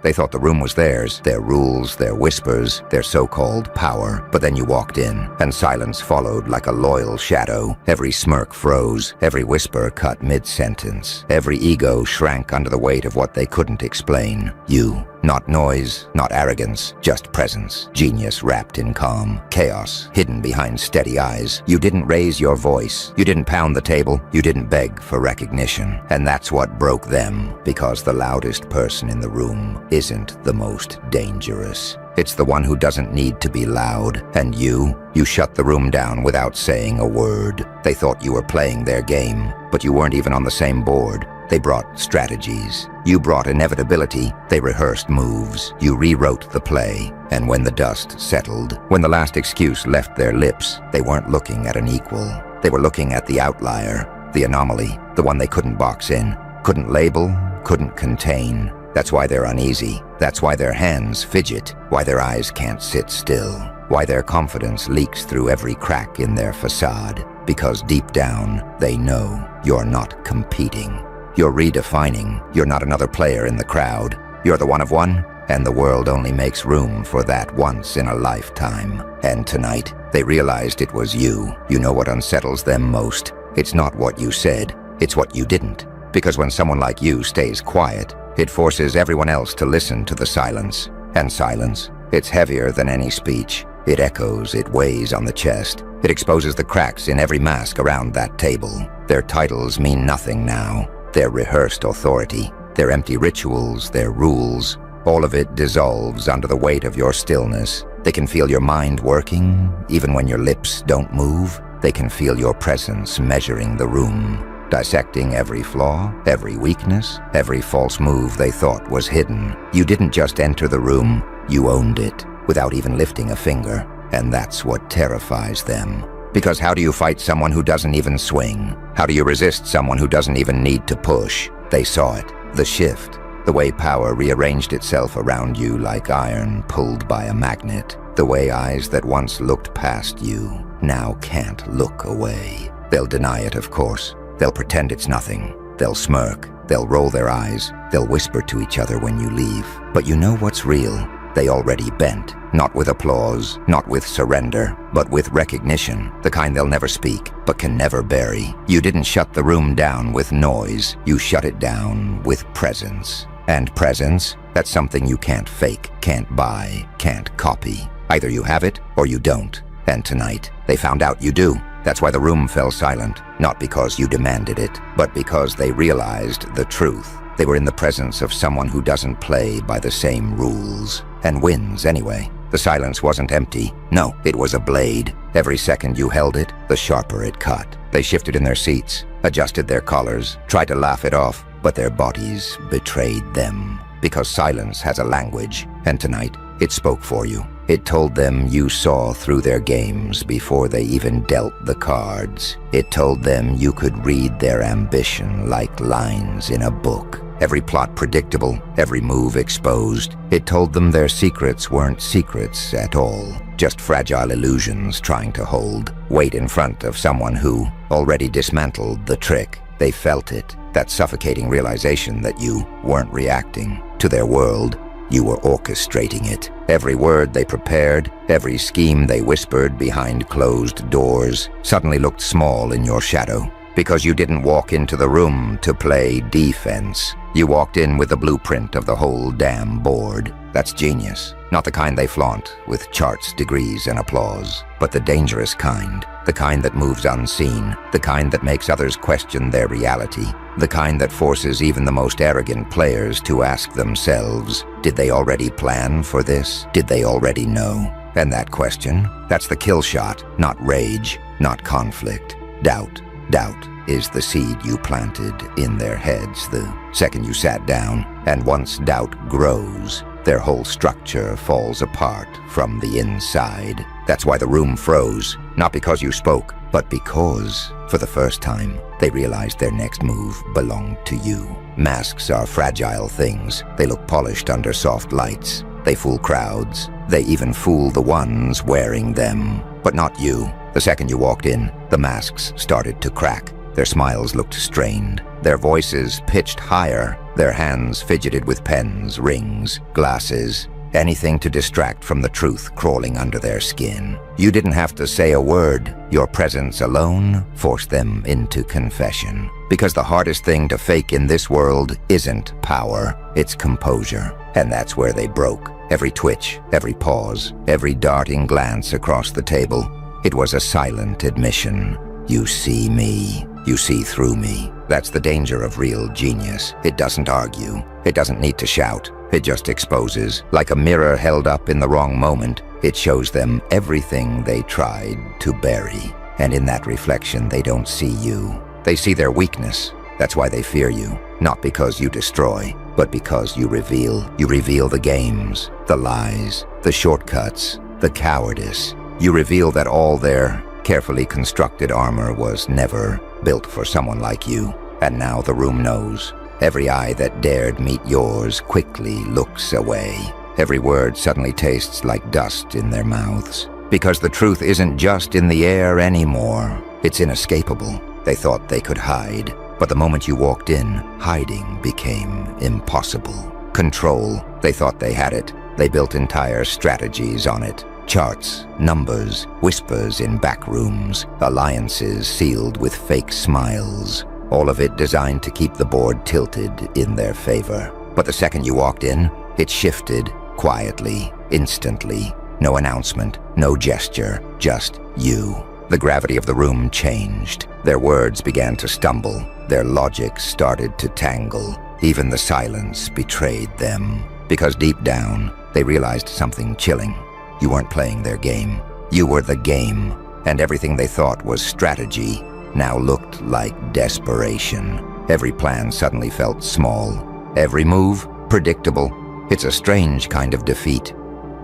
They thought the room was theirs, their rules, their whispers, their so-called power. But then you walked in, and silence followed like a loyal shadow. Every smirk froze, every whisper cut mid-sentence. Every ego shrank under the weight of what they couldn't explain. You. Not noise, not arrogance, just presence. Genius wrapped in calm. Chaos hidden behind steady eyes. You didn't raise your voice. You didn't pound the table. You didn't beg for recognition. And that's what broke them, because the loudest person in the room isn't the most dangerous. It's the one who doesn't need to be loud. And you shut the room down without saying a word. They thought you were playing their game, but you weren't even on the same board. They brought strategies. You brought inevitability. They rehearsed moves. You rewrote the play. And when the dust settled, when the last excuse left their lips, they weren't looking at an equal. They were looking at the outlier, the anomaly, the one they couldn't box in, couldn't label, couldn't contain. That's why they're uneasy. That's why their hands fidget, why their eyes can't sit still, why their confidence leaks through every crack in their facade. Because deep down, they know you're not competing. You're redefining. You're not another player in the crowd. You're the one of one, and the world only makes room for that once in a lifetime. And tonight, they realized it was you. You know what unsettles them most? It's not what you said, it's what you didn't. Because when someone like you stays quiet, it forces everyone else to listen to the silence. And silence, it's heavier than any speech. It echoes, it weighs on the chest. It exposes the cracks in every mask around that table. Their titles mean nothing now. Their rehearsed authority, their empty rituals, their rules, all of it dissolves under the weight of your stillness. They can feel your mind working, even when your lips don't move. They can feel your presence measuring the room, dissecting every flaw, every weakness, every false move they thought was hidden. You didn't just enter the room, you owned it, without even lifting a finger. And that's what terrifies them. Because how do you fight someone who doesn't even swing? How do you resist someone who doesn't even need to push? They saw it, the shift, the way power rearranged itself around you like iron pulled by a magnet. The way eyes that once looked past you now can't look away. They'll deny it, of course. They'll pretend it's nothing. They'll smirk. They'll roll their eyes. They'll whisper to each other when you leave. But you know what's real? They already bent. Not with applause, not with surrender, but with recognition, the kind they'll never speak, but can never bury. You didn't shut the room down with noise. You shut it down with presence. And presence, that's something you can't fake, can't buy, can't copy. Either you have it or you don't. And tonight, they found out you do. That's why the room fell silent, not because you demanded it, but because they realized the truth. They were in the presence of someone who doesn't play by the same rules, and wins anyway. The silence wasn't empty. No, it was a blade. Every second you held it, the sharper it cut. They shifted in their seats, adjusted their collars, tried to laugh it off, but their bodies betrayed them. Because silence has a language, and tonight, it spoke for you. It told them you saw through their games before they even dealt the cards. It told them you could read their ambition like lines in a book. Every plot predictable, every move exposed. It told them their secrets weren't secrets at all, just fragile illusions trying to hold weight in front of someone who already dismantled the trick. They felt it, that suffocating realization that you weren't reacting to their world. You were orchestrating it. Every word they prepared, every scheme they whispered behind closed doors suddenly looked small in your shadow. Because you didn't walk into the room to play defense. You walked in with the blueprint of the whole damn board. That's genius. Not the kind they flaunt with charts, degrees, and applause, but the dangerous kind. The kind that moves unseen. The kind that makes others question their reality. The kind that forces even the most arrogant players to ask themselves, did they already plan for this? Did they already know? And that question, that's the kill shot, not rage, not conflict. Doubt. Doubt is the seed you planted in their heads the second you sat down. And once doubt grows, their whole structure falls apart from the inside. That's why the room froze, not because you spoke, but because, for the first time, they realized their next move belonged to you. Masks are fragile things. They look polished under soft lights. They fool crowds. They even fool the ones wearing them. But not you. The second you walked in, the masks started to crack. Their smiles looked strained. Their voices pitched higher. Their hands fidgeted with pens, rings, glasses, anything to distract from the truth crawling under their skin. You didn't have to say a word. Your presence alone forced them into confession. Because the hardest thing to fake in this world isn't power, it's composure. And that's where they broke. Every twitch, every pause, every darting glance across the table. It was a silent admission. You see me. You see through me. That's the danger of real genius. It doesn't argue. It doesn't need to shout. It just exposes. Like a mirror held up in the wrong moment, it shows them everything they tried to bury. And in that reflection, they don't see you. They see their weakness. That's why they fear you. Not because you destroy, but because you reveal. You reveal the games, the lies, the shortcuts, the cowardice. You reveal that all their carefully constructed armor was never built for someone like you. And now the room knows. Every eye that dared meet yours quickly looks away. Every word suddenly tastes like dust in their mouths. Because the truth isn't just in the air anymore. It's inescapable. They thought they could hide. But the moment you walked in, hiding became impossible. Control. They thought they had it. They built entire strategies on it. Charts, numbers, whispers in back rooms, alliances sealed with fake smiles. All of it designed to keep the board tilted in their favor. But the second you walked in, it shifted quietly, instantly. No announcement, no gesture, just you. The gravity of the room changed. Their words began to stumble. Their logic started to tangle. Even the silence betrayed them. Because deep down, they realized something chilling. You weren't playing their game. You were the game. And everything they thought was strategy now looked like desperation. Every plan suddenly felt small. Every move, predictable. It's a strange kind of defeat,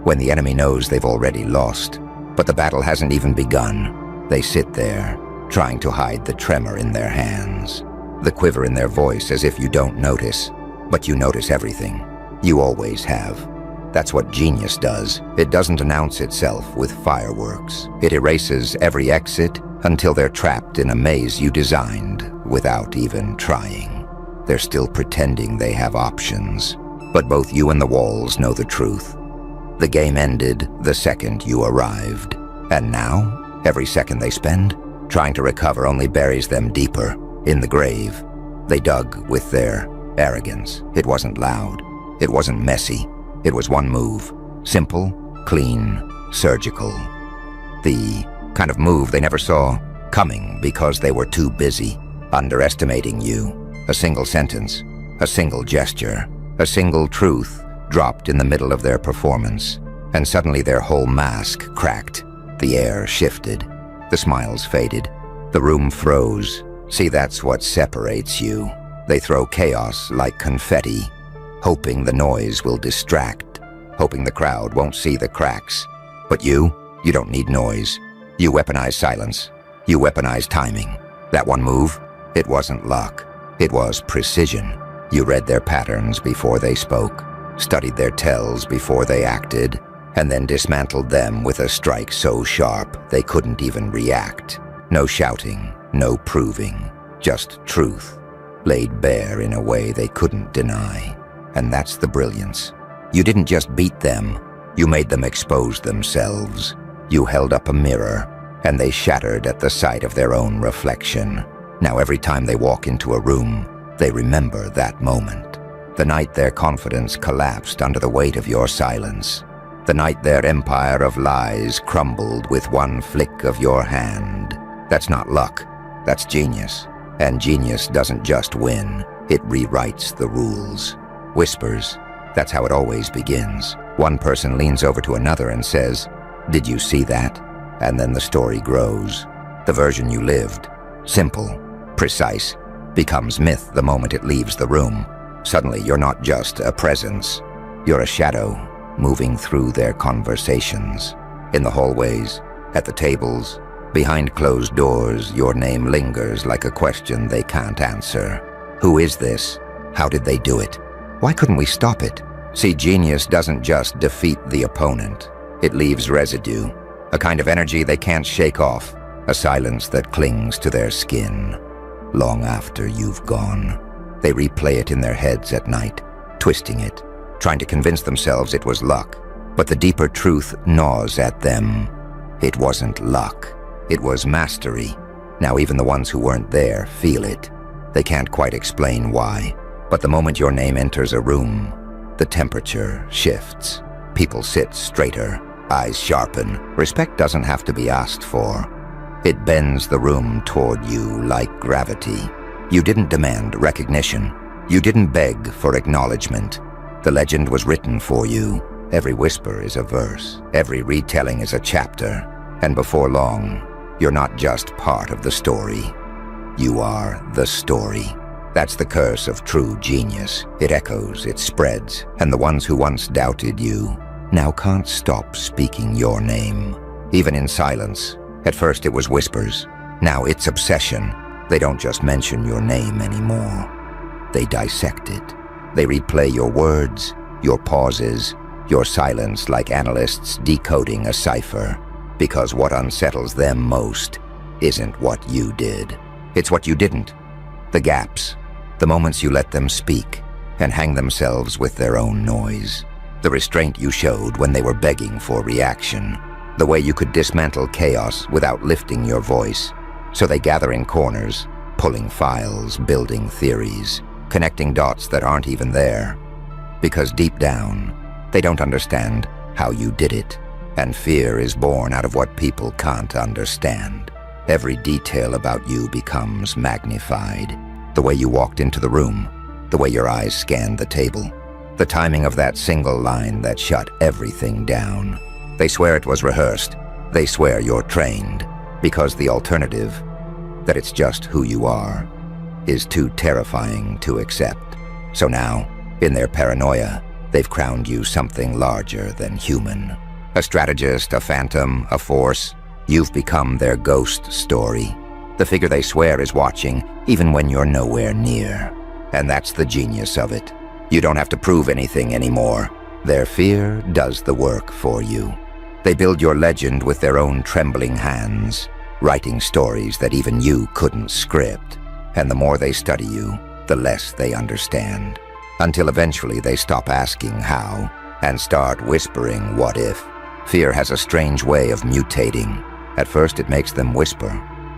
when the enemy knows they've already lost. But the battle hasn't even begun. They sit there, trying to hide the tremor in their hands, the quiver in their voice as if you don't notice. But you notice everything. You always have. That's what genius does. It doesn't announce itself with fireworks. It erases every exit until they're trapped in a maze you designed without even trying. They're still pretending they have options. But both you and the walls know the truth. The game ended the second you arrived. And now, every second they spend trying to recover only buries them deeper in the grave. They dug with their arrogance. It wasn't loud. It wasn't messy. It was one move. Simple, clean, surgical. The kind of move they never saw coming because they were too busy underestimating you. A single sentence, a single gesture, a single truth dropped in the middle of their performance, and suddenly their whole mask cracked. The air shifted. The smiles faded. The room froze. See, that's what separates you. They throw chaos like confetti, hoping the noise will distract, hoping the crowd won't see the cracks. But you don't need noise. You weaponize silence. You weaponize timing. That one move, it wasn't luck. It was precision. You read their patterns before they spoke, studied their tells before they acted, and then dismantled them with a strike so sharp they couldn't even react. No shouting, no proving, just truth, laid bare in a way they couldn't deny. And that's the brilliance. You didn't just beat them, you made them expose themselves. You held up a mirror, and they shattered at the sight of their own reflection. Now every time they walk into a room, they remember that moment. The night their confidence collapsed under the weight of your silence. The night their empire of lies crumbled with one flick of your hand. That's not luck, that's genius. And genius doesn't just win, it rewrites the rules. Whispers, that's how it always begins. One person leans over to another and says, "Did you see that?" And then the story grows. The version you lived, simple, precise, becomes myth the moment it leaves the room. Suddenly you're not just a presence, you're a shadow moving through their conversations. In the hallways, at the tables, behind closed doors, your name lingers like a question they can't answer. Who is this? How did they do it? Why couldn't we stop it? See, genius doesn't just defeat the opponent. It leaves residue, a kind of energy they can't shake off, a silence that clings to their skin. Long after you've gone, they replay it in their heads at night, twisting it, trying to convince themselves it was luck. But the deeper truth gnaws at them. It wasn't luck. It was mastery. Now even the ones who weren't there feel it. They can't quite explain why. But the moment your name enters a room, the temperature shifts. People sit straighter, eyes sharpen. Respect doesn't have to be asked for. It bends the room toward you like gravity. You didn't demand recognition. You didn't beg for acknowledgement. The legend was written for you. Every whisper is a verse. Every retelling is a chapter. And before long, you're not just part of the story. You are the story. That's the curse of true genius. It echoes, it spreads, and the ones who once doubted you now can't stop speaking your name. Even in silence. At first it was whispers. Now it's obsession. They don't just mention your name anymore. They dissect it. They replay your words, your pauses, your silence like analysts decoding a cipher. Because what unsettles them most isn't what you did. It's what you didn't. The gaps. The moments you let them speak and hang themselves with their own noise. The restraint you showed when they were begging for reaction. The way you could dismantle chaos without lifting your voice. So they gather in corners, pulling files, building theories, connecting dots that aren't even there. Because deep down, they don't understand how you did it. And fear is born out of what people can't understand. Every detail about you becomes magnified. The way you walked into the room, the way your eyes scanned the table, the timing of that single line that shut everything down. They swear it was rehearsed. They swear you're trained. Because the alternative, that it's just who you are, is too terrifying to accept. So now, in their paranoia, they've crowned you something larger than human. A strategist, a phantom, a force. You've become their ghost story. The figure they swear is watching, even when you're nowhere near. And that's the genius of it. You don't have to prove anything anymore. Their fear does the work for you. They build your legend with their own trembling hands, writing stories that even you couldn't script. And the more they study you, the less they understand. Until eventually they stop asking how and start whispering what if. Fear has a strange way of mutating. At first it makes them whisper,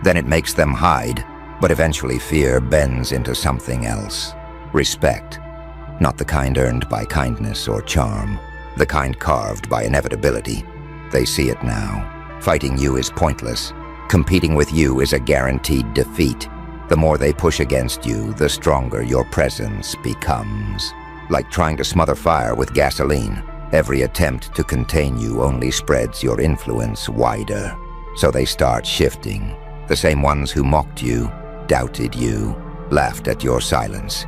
then it makes them hide, but eventually fear bends into something else. Respect. Not the kind earned by kindness or charm, the kind carved by inevitability. They see it now. Fighting you is pointless. Competing with you is a guaranteed defeat. The more they push against you, the stronger your presence becomes. Like trying to smother fire with gasoline. Every attempt to contain you only spreads your influence wider. So they start shifting. The same ones who mocked you, doubted you, laughed at your silence.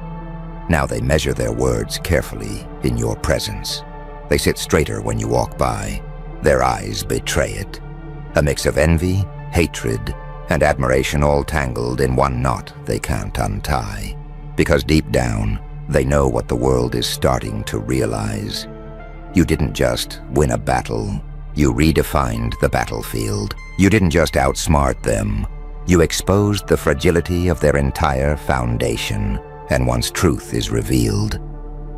Now they measure their words carefully in your presence. They sit straighter when you walk by. Their eyes betray it. A mix of envy, hatred, and admiration all tangled in one knot they can't untie. Because deep down, they know what the world is starting to realize. You didn't just win a battle. You redefined the battlefield. You didn't just outsmart them. You exposed the fragility of their entire foundation. And once truth is revealed,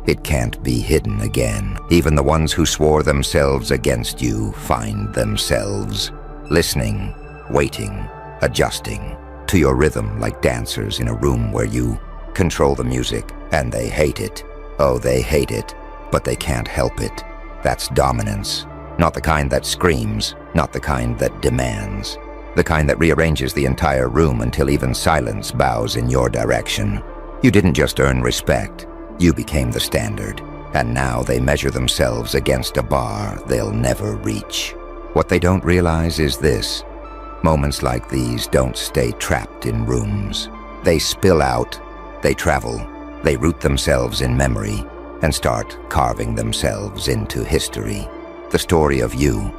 it can't be hidden again. Even the ones who swore themselves against you find themselves listening, waiting, adjusting to your rhythm like dancers in a room where you control the music, and they hate it. Oh, they hate it, but they can't help it. That's dominance. Not the kind that screams, not the kind that demands. The kind that rearranges the entire room until even silence bows in your direction. You didn't just earn respect, you became the standard. And now they measure themselves against a bar they'll never reach. What they don't realize is this. Moments like these don't stay trapped in rooms. They spill out, they travel, they root themselves in memory, and start carving themselves into history. The story of you,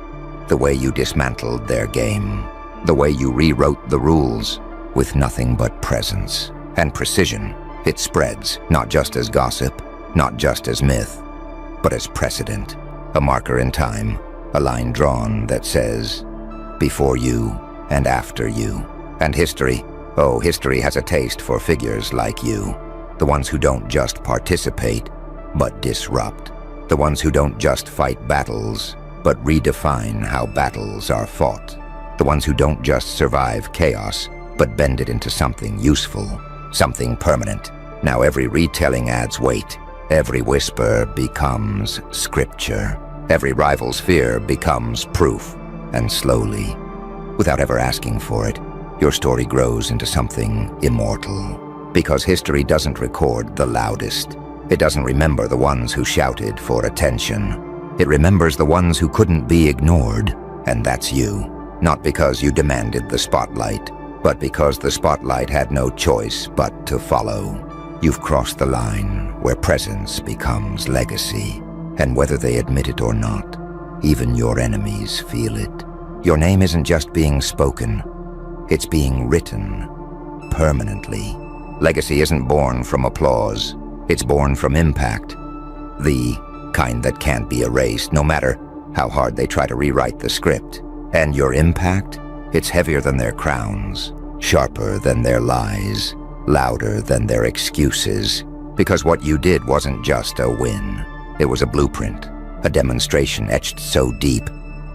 the way you dismantled their game, the way you rewrote the rules with nothing but presence and precision. It spreads, not just as gossip, not just as myth, but as precedent, a marker in time, a line drawn that says, before you and after you. And history, oh, history has a taste for figures like you. The ones who don't just participate, but disrupt. The ones who don't just fight battles, but redefine how battles are fought. The ones who don't just survive chaos, but bend it into something useful, something permanent. Now every retelling adds weight. Every whisper becomes scripture. Every rival's fear becomes proof. And slowly, without ever asking for it, your story grows into something immortal. Because history doesn't record the loudest. It doesn't remember the ones who shouted for attention. It remembers the ones who couldn't be ignored, and that's you. Not because you demanded the spotlight, but because the spotlight had no choice but to follow. You've crossed the line where presence becomes legacy, and whether they admit it or not, even your enemies feel it. Your name isn't just being spoken, it's being written permanently. Legacy isn't born from applause, it's born from impact. The kind that can't be erased, no matter how hard they try to rewrite the script. And your impact? It's heavier than their crowns, sharper than their lies, louder than their excuses. Because what you did wasn't just a win. It was a blueprint, a demonstration etched so deep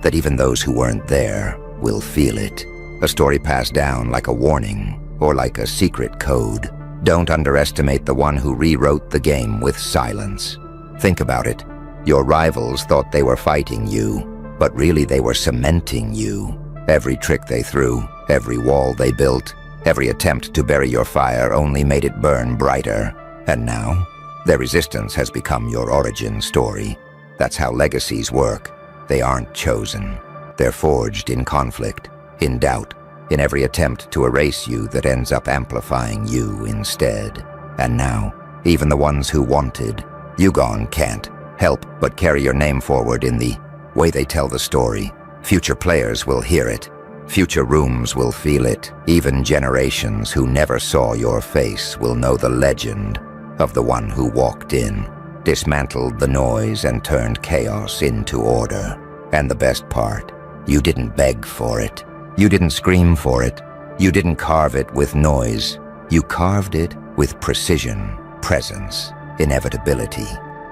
that even those who weren't there will feel it. A story passed down like a warning or like a secret code. Don't underestimate the one who rewrote the game with silence. Think about it. Your rivals thought they were fighting you, but really they were cementing you. Every trick they threw, every wall they built, every attempt to bury your fire only made it burn brighter. And now, their resistance has become your origin story. That's how legacies work. They aren't chosen. They're forged in conflict, in doubt, in every attempt to erase you that ends up amplifying you instead. And now, even the ones who wanted you gone can't help but carry your name forward in the way they tell the story. Future players will hear it. Future rooms will feel it. Even generations who never saw your face will know the legend of the one who walked in, dismantled the noise and turned chaos into order. And the best part, you didn't beg for it. You didn't scream for it. You didn't carve it with noise. You carved it with precision, presence, inevitability.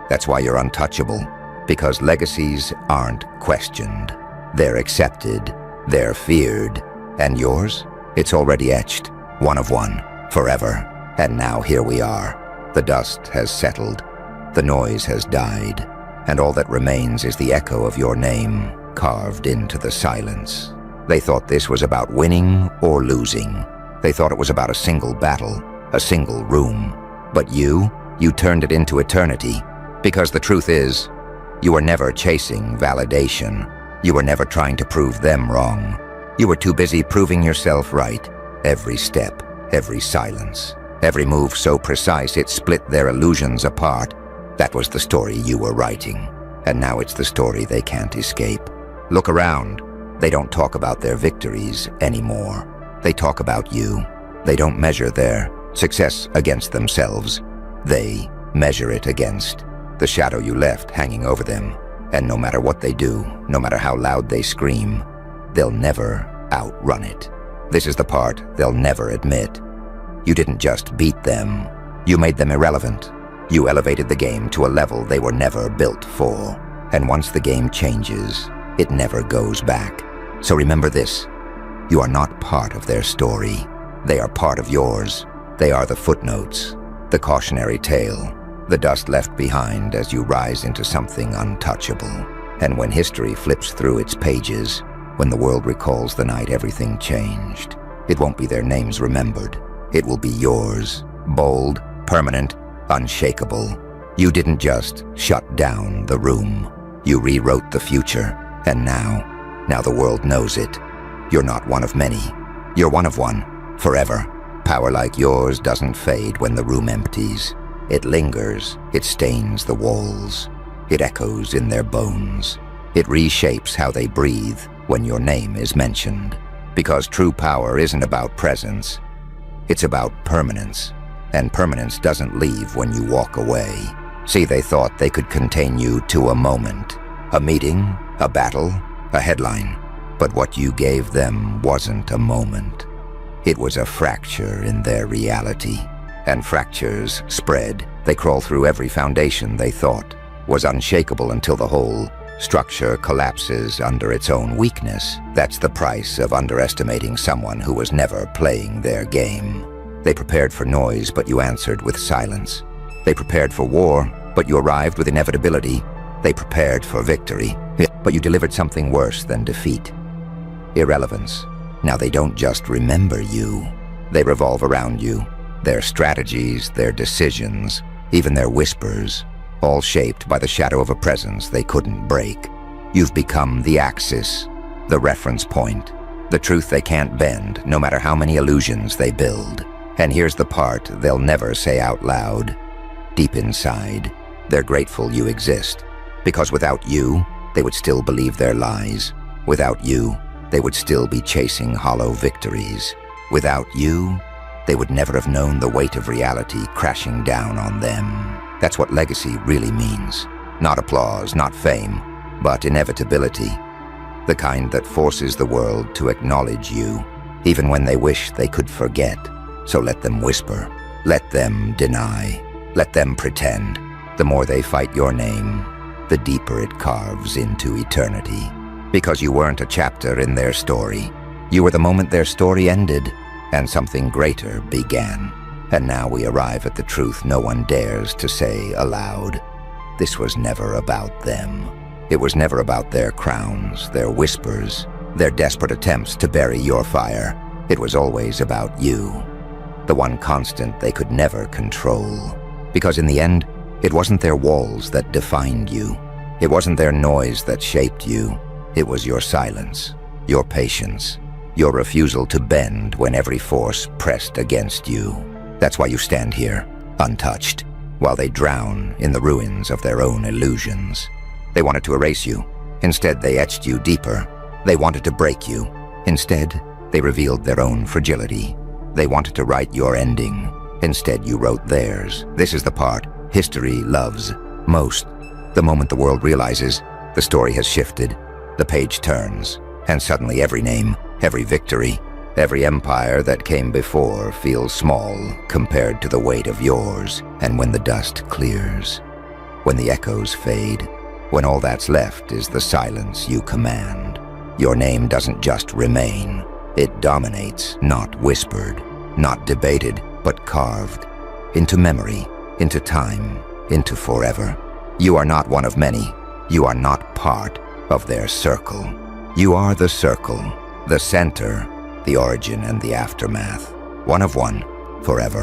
That's why you're untouchable, because legacies aren't questioned. They're accepted, they're feared. And yours? It's already etched, one of one, forever. And now here we are. The dust has settled, the noise has died, and all that remains is the echo of your name carved into the silence. They thought this was about winning or losing. They thought it was about a single battle, a single room. But you turned it into eternity. Because the truth is, you were never chasing validation. You were never trying to prove them wrong. You were too busy proving yourself right. Every step, every silence, every move so precise it split their illusions apart. That was the story you were writing. And now it's the story they can't escape. Look around. They don't talk about their victories anymore. They talk about you. They don't measure their success against themselves. They measure it against the shadow you left hanging over them. And no matter what they do, no matter how loud they scream, they'll never outrun it. This is the part they'll never admit. You didn't just beat them. You made them irrelevant. You elevated the game to a level they were never built for. And once the game changes, it never goes back. So remember this. You are not part of their story. They are part of yours. They are the footnotes, the cautionary tale, the dust left behind as you rise into something untouchable. And when history flips through its pages, when the world recalls the night everything changed, it won't be their names remembered. It will be yours, bold, permanent, unshakable. You didn't just shut down the room. You rewrote the future. And now the world knows it. You're not one of many. You're one of one, forever. Power like yours doesn't fade when the room empties. It lingers, it stains the walls. It echoes in their bones. It reshapes how they breathe when your name is mentioned. Because true power isn't about presence. It's about permanence. And permanence doesn't leave when you walk away. See, they thought they could contain you to a moment, a meeting, a battle, a headline. But what you gave them wasn't a moment. It was a fracture in their reality. And fractures spread. They crawl through every foundation they thought was unshakable until the whole structure collapses under its own weakness. That's the price of underestimating someone who was never playing their game. They prepared for noise, but you answered with silence. They prepared for war, but you arrived with inevitability. They prepared for victory, but you delivered something worse than defeat. Irrelevance. Now they don't just remember you. They revolve around you. Their strategies, their decisions, even their whispers, all shaped by the shadow of a presence they couldn't break. You've become the axis, the reference point, the truth they can't bend, no matter how many illusions they build. And here's the part they'll never say out loud. Deep inside, they're grateful you exist, because without you, they would still believe their lies. Without you, they would still be chasing hollow victories. Without you, they would never have known the weight of reality crashing down on them. That's what legacy really means. Not applause, not fame, but inevitability. The kind that forces the world to acknowledge you, even when they wish they could forget. So let them whisper, let them deny, let them pretend. The more they fight your name, the deeper it carves into eternity. Because you weren't a chapter in their story. You were the moment their story ended, and something greater began. And now we arrive at the truth no one dares to say aloud. This was never about them. It was never about their crowns, their whispers, their desperate attempts to bury your fire. It was always about you, the one constant they could never control. Because in the end, it wasn't their walls that defined you. It wasn't their noise that shaped you. It was your silence, your patience, your refusal to bend when every force pressed against you. That's why you stand here, untouched, while they drown in the ruins of their own illusions. They wanted to erase you. Instead, they etched you deeper. They wanted to break you. Instead, they revealed their own fragility. They wanted to write your ending. Instead, you wrote theirs. This is the part history loves most. The moment the world realizes the story has shifted, the page turns, and suddenly every name, every victory, every empire that came before feels small compared to the weight of yours. And when the dust clears, when the echoes fade, when all that's left is the silence you command, your name doesn't just remain. It dominates, not whispered, not debated, but carved into memory, into time, into forever. You are not one of many. You are not part of their circle. You are the circle, the center, the origin and the aftermath. One of one, forever.